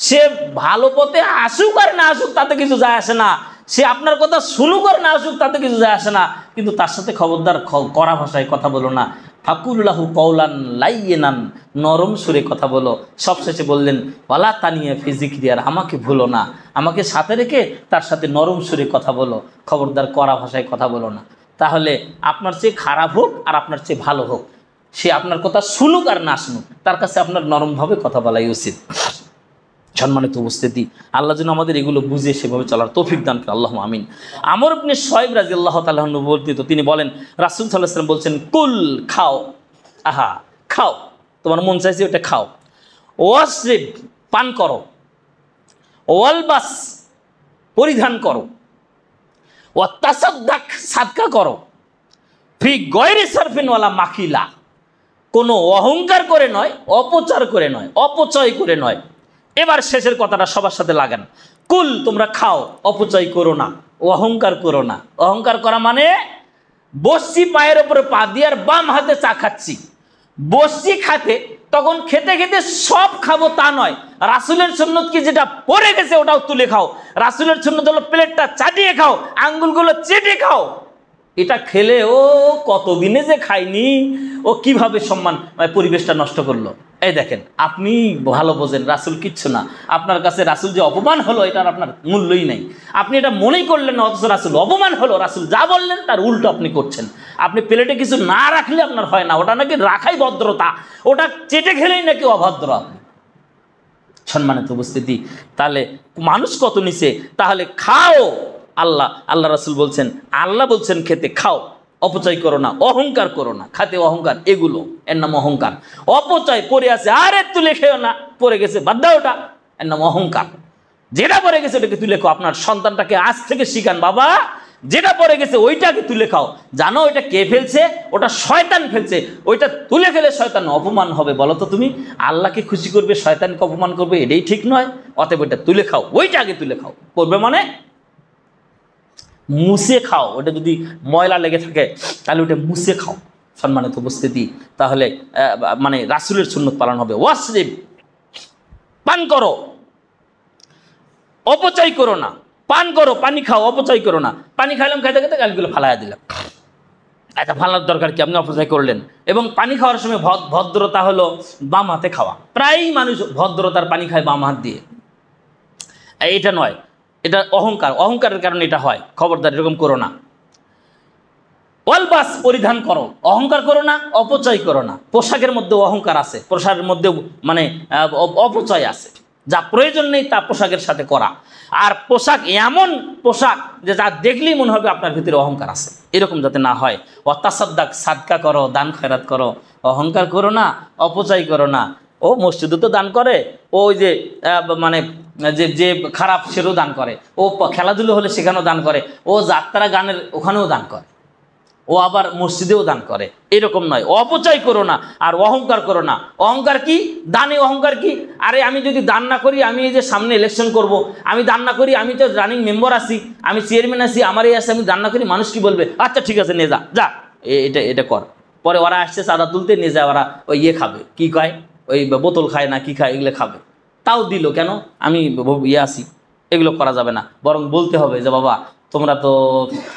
Speaker 1: সে ভালো পথে আসুক আর না আসুক তাতে কিছু যায় আসে না, সে আপনার কথা শুনুক আর না আসুক তাতে কিছু যায় আসে না, কিন্তু তার সাথে খবরদার কড়া ভাষায় কথা বলো না। ফাকুল লাহু কওলান লাইয়ানান, নরম সুরে কথা বলো। সবশেষে বললেন ওয়ালা তানিয়া ফি যিকরি, আর আমাকে ভুলো না, আমাকে সাথে রেখে তার সাথে নরম সুরে কথা বলো, খবরদার কড়া ভাষায় কথা বলো না। তাহলে আপনার চেয়ে খারাপ হোক আর আপনার চেয়ে ভালো হোক, সে আপনার কথা শুনুক আর না শুনুক, তার কাছে আপনার নরমভাবে কথা বলাই উচিত। সম্মানিত উপস্থিতি, আল্লাহ যেন আমাদের এগুলো বুঝে সেভাবে চলার তৌফিক দান করে, আল্লাহুম্মা আমিন। আমর ইবনে শুআইব রাদিয়াল্লাহু তাআলা আনহু বর্ণিত, তিনি বলেন রাসূল সাল্লাল্লাহু আলাইহি ওয়াসাল্লাম বলছেন কুল, খাও, আহা খাও, তোমার মন চাইছে ওটা খাও, ওয়াশরিব পান করো, ওয়ালবাস পরিধান করো, ওয়াতাসাদ্দাক সাদকা করো, ফি গয়রি সারফিন ওয়ালা মাখিলা, কোনো অহংকার করে নয়, অপচার করে নয়, অপচয় করে নয়। এবার শেষের কথাটা সবার সাথে লাগান, কুল তোমরা খাও, অপচয় করো না, অহংকার করো না। অহংকার করা মানে বসছি পায়ের ওপরে পা দিয়ে আর বাম হাতে চা খাচ্ছি, বসছি খাতে, তখন খেতে খেতে সব খাবো তা নয়, রাসূলের সুন্নত কি যেটা পড়ে গেছে ওটাও তুলে খাও, রাসূলের সুন্নত হলো প্লেটটা চাটিয়ে খাও, আঙ্গুলগুলো চেটে খাও। এটা খেলে ও কতদিনে যে খায়নি, ও কিভাবে সম্মান পরিবেশটা নষ্ট করলো। এই দেখেন, আপনি ভালো বোঝেন রাসূল কিচ্ছু না, আপনার কাছে রাসূল যে অপমান হলো এটার আপনার মূল্যই নেই, আপনি এটা মনেই করলেন না, অথচ রাসূল অপমান হলো, রাসূল যা বললেন তার উল্টো আপনি করছেন। আপনি প্লেটে কিছু না রাখলে আপনার হয় না, ওটা নাকি রাখাই ভদ্রতা, ওটা চেটে খেলেই নাকি অভদ্র আপনি। সম্মানিত উপস্থিতি, তাহলে মানুষ কত নিচে, তাহলে খাও। আল্লাহ রাসূল বলছেন, আল্লাহ বলছেন খেতে খাও, অপচয় করো না, অহংকার করো না। খাতে অহংকার, এগুলো এর নাম অহংকার। অপচয় পড়ে আছে, আরে তুলে খেও না, পড়ে গেছে বাদ দাও, ওটা এর নাম অহংকার। যেটা পড়ে গেছে ওটাকে তুলে খাও। আপনার সন্তানটাকে আজ থেকে শিখান, বাবা যেটা পড়ে গেছে ওইটাকে তুলে খাও, জানো ওইটা কে ফেলছে, ওটা শয়তান ফেলছে, ওইটা তুলে ফেলে শয়তান অপমান হবে। বলো তো তুমি, আল্লাহকে খুশি করবে শয়তানকে অপমান করবে, এটাই ঠিক নয়। অতএব ওইটা তুলে খাও, ওইটা আগে তুলে খাও। করবে মানে মুছে খাও, ওটা যদি ময়লা লেগে থাকে তাহলে ওটা মুছে খাও। সম্মানিত উপস্থিতি, তাহলে মানে রাসূলের সুন্নত পালন হবে। ওয়াশরিব পান করো, অপচয় করো না। পান করো, পানি খাও, অপচয় করো না। পানি খাইলাম, খাইতে খাইতে গালগুলো ফালাইয়া দিলাম, আচ্ছা ফালার দরকার কি, আপনি অপচয় করলেন। এবং পানি খাওয়ার সময় ভদ্রতা হলো বাম হাতে খাওয়া। প্রায়ই মানুষ ভদ্রতার পানি খায় বাম হাত দিয়ে, এটা নয়, এটা অহংকার, অহংকারের কারণে এটা হয়। খবরদার এরকম করো না। ওয়ালবাস পরিধান করো, অহংকার করো না, অপচয় করো না। পোশাকের মধ্যেও অহংকার আছে, পোশাকের মধ্যেও মানে অপচয় আছে। যা প্রয়োজন নেই তা পোশাকের সাথে করা, আর পোশাক এমন পোশাক যে যা দেখলেই মনে হবে আপনার ভিতরে অহংকার আছে, এরকম যাতে না হয়। ওয়াতাসাদ্দাক সাদকা করো, দান খয়রাত করো, অহংকার করো না, অপচয় করো না। ও মসজিদে তো দান করে, ও ওই যে মানে যে খারাপ সেরও দান করে, ও খেলাধুলো হলে সেখানেও দান করে, ও যাত্রা গানের ওখানেও দান করে, ও আবার মসজিদেও দান করে। এরকম নয়, অপচয় করো না আর অহংকার করো না। অহংকার কি? দানে অহংকার কি? আরে আমি যদি দান না করি, আমি এই যে সামনে ইলেকশন করব, আমি দান না করি, আমি তো রানিং মেম্বার আছি, আমি চেয়ারম্যান আছি, আমার এই আছে, আমি দান না করি, মানুষ কি বলবে? আচ্ছা ঠিক আছে নিয়ে যা, যা এটা কর। পরে ওরা আসছে চাঁদা তুলতে, নিয়ে যায়, ওরা ওই ইয়ে খাবে, কি খায়, ওই বোতল খায় না কি খায়, এগুলো খাবে। তাও দিল কেন? আমি ইয়ে আছি, এগুলো করা যাবে না। বরং বলতে হবে যে বাবা তোমরা তো,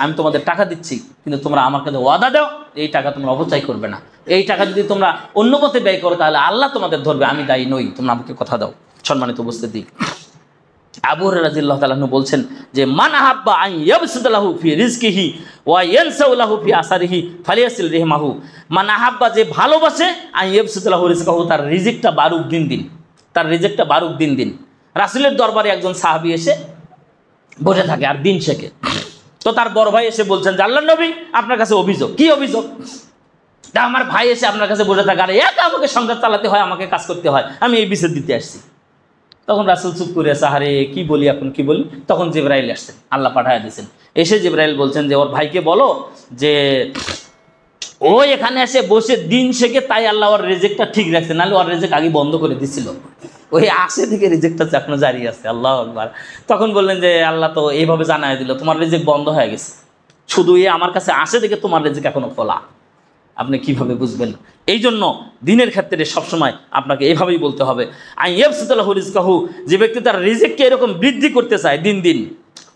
Speaker 1: আমি তোমাদের টাকা দিচ্ছি, কিন্তু তোমরা আমার কাছে ওয়াদা দাও এই টাকা তোমরা অপচয় করবে না। এই টাকা যদি তোমরা অন্য পথে ব্যয় করো তাহলে আল্লাহ তোমাদের ধরবে, আমি দায়ী নই, তোমরা আমাকে কথা দাও। সম্মানিত উপস্থিতি, আবু হুরায়রা রাদিয়াল্লাহু তাআলা আনহু বলছেন যে মান আহাব্বা আন ইয়াবসুতা লাহু ফি রিজকিহি ওয়া ইয়ানসাউ লাহু ফি আসারিহি ফালিয়াসিল রাহমাহু। মান আহাব্বা, যে ভালোবাসে, আন ইয়াবসুতা লাহু রিজকাহু, তার রিজিকটা বাড়ুক দিন দিন, তার রিজিকটা বাড়ুক দিন দিন। রাসূলের দরবারে একজন সাহাবী এসে বসে থাকে আর দিন শেখে। তো তার বড় ভাই এসে বলছেন যে আল্লাহর নবী আপনার কাছে অভিযোগ। কি অভিযোগ? তা আমার ভাই এসে আপনার কাছে বসে থাকে, আর একা আমাকে সংসার চালাতে হয়, আমাকে কাজ করতে হয়, আমি এই বিচার দিতে আসছি। তখন রাসূল চুপ করে আছে, আরে কি বলি এখন কি বলি। তখন জিবরাইল আসছেন, আল্লাহ পাঠায় দিয়েছেন। এসে জিবরাইল বলছেন যে ওর ভাইকে বলো যে ও এখানে এসে বসে দিন শেখে, তাই আল্লাহ ওর রিজেক্টটা ঠিক রাখছে, নাহলে ওর রিজেক্ট আগে বন্ধ করে দিছিল। ওই আসে থেকে রিজেক্টটা এখনো জারি আছে। আল্লাহ আকবার। তখন বললেন যে আল্লাহ তো এইভাবে জানাই দিল তোমার রিজেক্ট বন্ধ হয়ে গেছে, শুধু আমার কাছে আসে থেকে তোমার রিজেক্ট এখনো খোলা। আপনি কিভাবে বুঝবেন? এই জন্য দিনের ক্ষেত্রে সবসময় আপনাকে এইভাবেই বলতে হবে, আইয়াবসুতাল্লাহু রিজকাহু, যে ব্যক্তি তার রিজেক্টকে এরকম বৃদ্ধি করতে চায় দিন দিন,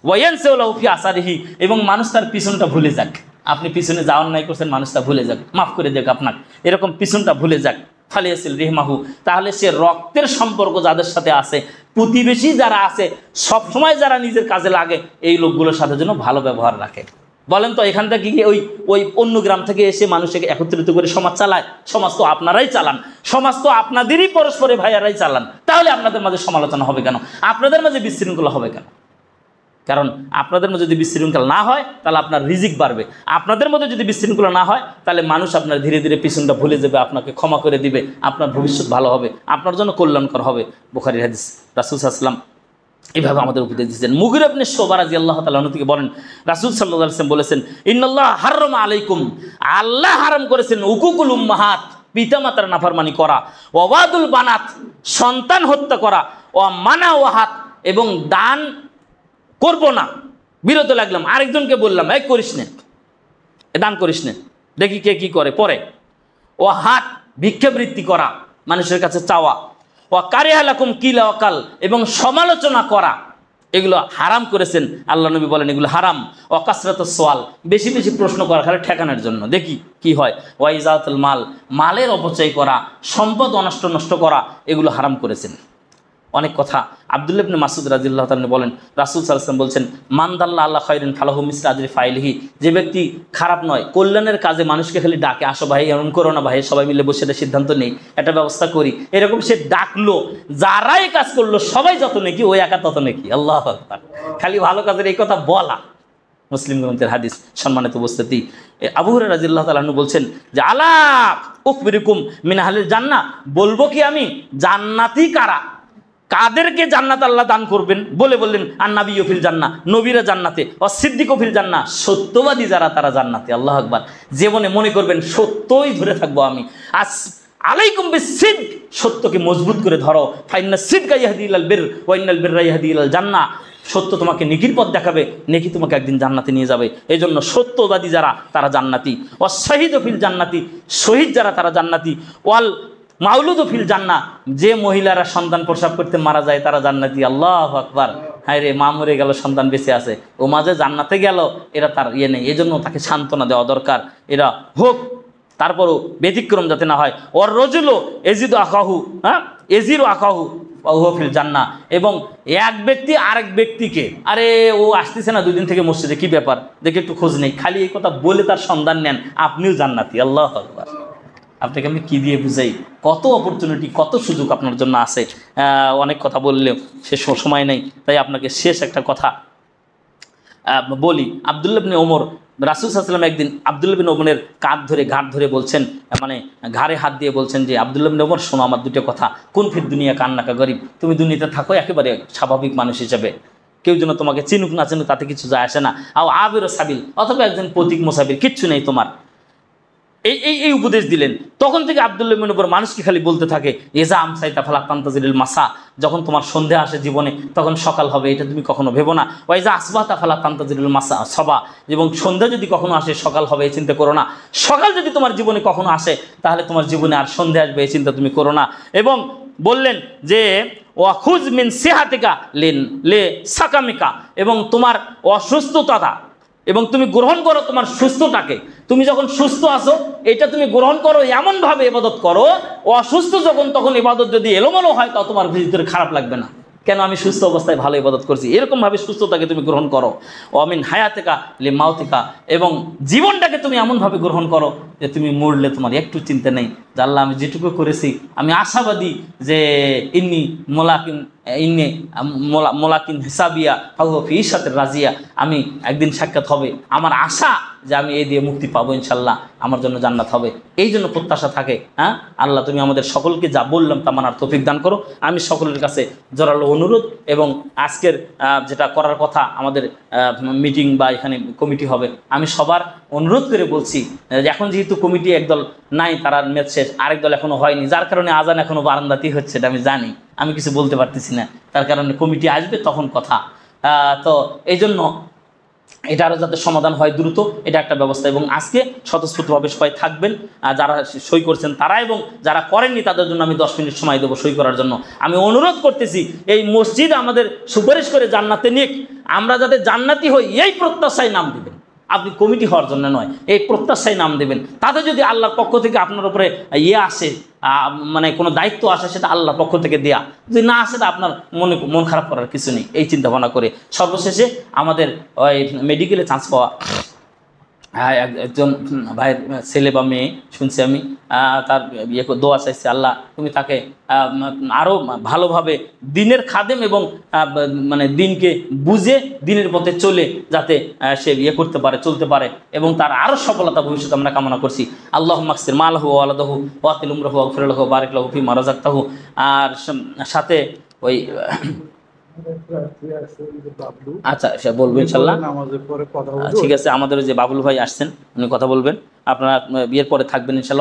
Speaker 1: ওয়ায়ানসাউলাহু ফি আসারিহি, এবং মানুষ তার পিছনটা ভুলে যাক। আপনি পিছনে যাওয়ার নাই করছেন, মানুষটা ভুলে যাক, মাফ করে দেখ আপনাকে, এরকম পিছনটা ভুলে যাক। ফালিয়াসিল রিহমাহু, তাহলে সে রক্তের সম্পর্ক যাদের সাথে আছে, প্রতিবেশী যারা আছে, সবসময় যারা নিজের কাজে লাগে, এই লোকগুলোর সাথে যেন ভালো ব্যবহার রাখে। বলেন তো এখান থেকে গিয়ে ওই অন্য গ্রাম থেকে এসে মানুষকে একত্রিত করে সমাজ চালায়? সমাজ তো আপনারাই চালান, সমাজ তো আপনাদেরই পরস্পরে ভাইয়ারাই চালান। তাহলে আপনাদের মাঝে সমালোচনা হবে কেন? আপনাদের মাঝে বিশৃঙ্খলা হবে কেন? কারণ আপনাদের মধ্যে যদি বিশৃঙ্খলা না হয় তাহলে আপনার রিজিক বাড়বে। আপনাদের মধ্যে যদি বিশৃঙ্খলা না হয় তাহলে মানুষ আপনার ধীরে ধীরে পিছনটা ভুলে যাবে, আপনাকে ক্ষমা করে দিবে, আপনার ভবিষ্যৎ ভালো হবে, আপনার জন্য কল্যাণকর হবে। বুখারীর হাদিস। রাসূল সাল্লাল্লাহু আলাইহি ওয়াসাল্লাম এইভাবে আমাদের উপদেশ দিয়েছেন। মুগীরা ইবনে শুবা রাদিয়াল্লাহু তাআলা আনহু থেকে বলেন, রাসূল সাল্লাল্লাহু আলাইহি ওয়াসাল্লাম বলেছেন, ইন্নাল্লাহ হারামা আলাইকুম, আল্লাহ হারাম করেছেন উকুকুল উম্মাহাত, পিতামাতার নাফরমানি করা, ওয়াদুল বানাত, সন্তান হত্যা করা, ওয়া মানাওয়াহাত, এবং দান করবো না, বিরত লাগলাম। আরেকজনকে বললাম এই করিস নে, দান করিস নে, দেখি কে কি করে পরে। ও হাত, ভিক্ষাবৃত্তি করা, মানুষের কাছে চাওয়া। ও কারিহালাকুম কিলা ওয়াকাল, এবং সমালোচনা করা, এগুলো হারাম করেছেন আল্লাহ নবী বলেন, এগুলো হারাম। ও কাসরাতুস সোয়াল, বেশি বেশি প্রশ্ন করা খালি ঠেকানোর জন্য, দেখি কি হয়। ওয়া ইজাতুল মাল, মালের অপচয় করা, সম্পদ নষ্ট করা, এগুলো হারাম করেছেন। অনেক কথা। আব্দুল্লাহ ইবনে মাসউদ রাদিয়াল্লাহু তাআলা বলেন, রাসূল সাল্লাল্লাহু আলাইহি ওয়াসাল্লাম বলছেন, মান দাল্লা আলা খায়রিন ফালাহু মিসলু আজরি ফাইলিহি, যে ব্যক্তি খারাপ নয়, কল্যাণের কাজে মানুষকে খালি ডাকে, আসো ভাই এমন করো না ভাই, সবাই মিলে বসে এটা সিদ্ধান্ত নেই, একটা ব্যবস্থা করি, এরকম সে ডাকলো, যারাই কাজ করলো সবাই যত নেকি, ওই একা তত নেকি। আল্লাহু আকবার। খালি ভালো কাজের এই কথা বলা। মুসলিম গ্রন্থের হাদিস। সম্মানিত উপস্থিতি, আবু হুরায়রা রাদিয়াল্লাহু তাআলা আনহু বলছেন যে আলা উখবিরুকুম মিন আহলিল জান্নাহ, বলবো কি আমি জান্নাতি কারা, কাদেরকে জান্নাত আল্লাহ দান করবেন? বললেন আন-নাবিয়্যু ফিল জান্নাহ, নবীরা জান্নাতে, ওয়াস-সিদ্দিকু ফিল জান্নাহ, সত্যবাদী যারা তারা জান্নাতে। আল্লাহু আকবার। জীবনে মনে করবেন সত্যই ধরে থাকবো আমি। আলাইকুম বিস-সিদক, সত্যকে মজবুত করে ধরো। ফাইন্নাস সিদকা ইয়াহদি ইলাল বির ওয়া ইন্নাল বিররা ইয়াহদি ইলাল জান্নাহ, সত্য তোমাকে নেকির পথ দেখাবে, নেকি তোমাকে একদিন জান্নাতে নিয়ে যাবে। এই জন্য সত্যবাদী যারা তারা জান্নাতি। ওয়াস-শাহিদু ফিল জান্নাতি, শহীদ যারা তারা জান্নাতি। ওয়াল মাউলুদু ফিল জান্নাহ, যে মহিলারা সন্তান প্রসব করতে মারা যায় তারা জান্নাতি। আল্লাহু আকবার। হায় রে, মা মরে গেল, সন্তান বেঁচে আছে, ও মাঝে জান্নাতে গেল, এরা তার ইয়ে নেই। এই জন্য তাকে সান্ত্বনা দেওয়া দরকার, এরা হোক, তারপরও ব্যতিক্রম যাতে না হয়। ওর রজুলু এজিদু আকাহু, এজিরু আকাহু ওয়া ফিল জান্নাহ, এবং এক ব্যক্তি আরেক ব্যক্তিকে, আরে ও আসতেছে না 2 দিন থেকে মসজিদে, কি ব্যাপার দেখে একটু খোঁজ নেই, খালি এই কথা বলে তার সন্ধান নেন, আপনিও জান্নাতি। আল্লাহু আকবার। আপনাকে আমি কী দিয়ে বুঝাই, কত অপরচুনিটি, কত সুযোগ আপনার জন্য আছে। অনেক কথা বললেও সে সময় নেই, তাই আপনাকে শেষ একটা কথা বলি। আব্দুল্লাহ ইবনে ওমর, রাসূল সাল্লাল্লাহু আলাইহি ওয়াসাল্লাম একদিন আব্দুল্লাহ ইবনে ওমরের ঘাট ধরে বলছেন, মানে ঘাড়ে হাত দিয়ে বলছেন যে আব্দুল্লাহ ইবনে ওমর, শোনো আমার 2টা কথা। কোন ফির দুনিয়া কান্নাকা গরিব, তুমি দুনিয়াতে থাকো একেবারে স্বাভাবিক মানুষ হিসেবে, কেউ যেন তোমাকে চিনুক না চিনুক তাতে কিছু যায় আসে না। আও আবির সাবিল, অথবা একজন প্রতীক মুসাফির, কিচ্ছু নেই তোমার। এই উপদেশ দিলেন। তখন থেকে আব্দুল্লাহ ইবনে ওমর মানুষকে খালি বলতে থাকে, এজা আমসাইতা ফালা তান্তাজিরিল মাসা, যখন তোমার সন্ধ্যা আসে জীবনে তখন সকাল হবে, এটা তুমি কখনো ভেবো না। ওয়াইজা আসবাতা ফালা তান্তাজিরিল মাসা সবা, এবং সন্ধ্যা যদি কখনো আসে সকাল হবে এই চিন্তা করো না। সকাল যদি তোমার জীবনে কখনো আসে তাহলে তোমার জীবনে আর সন্ধ্যা আসবে এই চিন্তা তুমি করো না। এবং বললেন যে ওয়াখুজ মিন সিহাতিকা লে সাকামিকা, এবং তোমার অসুস্থতা এবং তুমি গ্রহণ করো তোমার সুস্থতাকে। তুমি যখন সুস্থ আছো এটা তুমি গ্রহণ করো, এমনভাবে ইবাদত করো, অসুস্থ যখন তখন ইবাদত যদি এলোমেলো হয় তাও তোমার ভিতরে খারাপ লাগবে না, কেন আমি সুস্থ অবস্থায় ভালো ইবাদত করছি, এরকমভাবে সুস্থতাকে তুমি গ্রহণ করো। অমিন হায়াতিকা লি মাউতিকা, এবং জীবনটাকে তুমি এমনভাবে গ্রহণ করো যে তুমি মরলে তোমার একটু চিন্তা নেই যে আল্লাহ আমি যেটুকু করেছি আমি আশাবাদী যে ইন্নি মোলাকিম ইন্নে মোলাকিন হিসাবিয়া ফাহুয়া ফি ইশাতির রাজিয়া, আমি একদিন সাক্ষাৎ হবে, আমার আশা যে আমি এই দিয়ে মুক্তি পাবো ইনশাল্লাহ, আমার জন্য জান্নাত হবে, এই জন্য প্রত্যাশা থাকে। হ্যাঁ আল্লাহ, তুমি আমাদের সকলকে যা বললাম তা মানার তৌফিক দান করো। আমি সকলের কাছে জোরালো অনুরোধ, এবং আজকের যেটা করার কথা আমাদের মিটিং বা এখানে কমিটি হবে, আমি সবার অনুরোধ করে বলছি যে এখন যেহেতু কমিটি একদল নাই, তারা ম্যাচ শেষ, আরেক দল এখনো হয়নি, যার কারণে আজান এখনো বারান্দাতেই হচ্ছে, এটা আমি জানি, আমি কিছু বলতে পারতেছি না, তার কারণে কমিটি আসবে তখন কথা। তো এই জন্য এটা আরও যাতে সমাধান হয় দ্রুত, এটা একটা ব্যবস্থা। এবং আজকে স্বতঃস্ফূর্তভাবে সবাই থাকবেন, যারা সই করছেন তারা, এবং যারা করেননি তাদের জন্য আমি 10 মিনিট সময় দেবো সই করার জন্য। আমি অনুরোধ করতেছি এই মসজিদ আমাদের সুপারিশ করে জান্নাতে নিক, আমরা যাতে জান্নাতি হই এই প্রত্যাশায় নাম দেবেন, আপনি কমিটি হওয়ার জন্য নয়, এই প্রত্যাশায় নাম দেবেন। তাতে যদি আল্লাহর পক্ষ থেকে আপনার উপরে আসে, মানে কোনো দায়িত্ব আসে, সেটা আল্লাহর পক্ষ থেকে দেয়া, যদি না আসে তা আপনার মন খারাপ করার কিছু নেই, এই চিন্তা ভাবনা করে। সর্বশেষে আমাদের ওই মেডিকেলে চান্স পাওয়া একজন ভাইয়ের ছেলে বা মেয়ে শুনছি আমি, তার দোয়া চাইছে, আল্লাহ তুমি তাকে আরও ভালোভাবে দিনের খাদেম এবং মানে দিনকে বুঝে দিনের পথে চলে যাতে সে করতে পারে, চলতে পারে, এবং তার আরও সফলতা ভবিষ্যতে আমরা কামনা করছি। আল্লাহ মাকসির মালহু আলাদাহু ওয়াতিল উমরাহু আগফিরালাহু বারিকলাহু ফিমা রাযাকতাহু। আর সাথে ওই আচ্ছা সে বলবো ইনশাল্লাহ, ঠিক আছে। আমাদের যে বাবুল ভাই আসছেন উনি কথা বলবেন, আপনারা বিয়ের পরে থাকবেন ইনশাল্লাহ।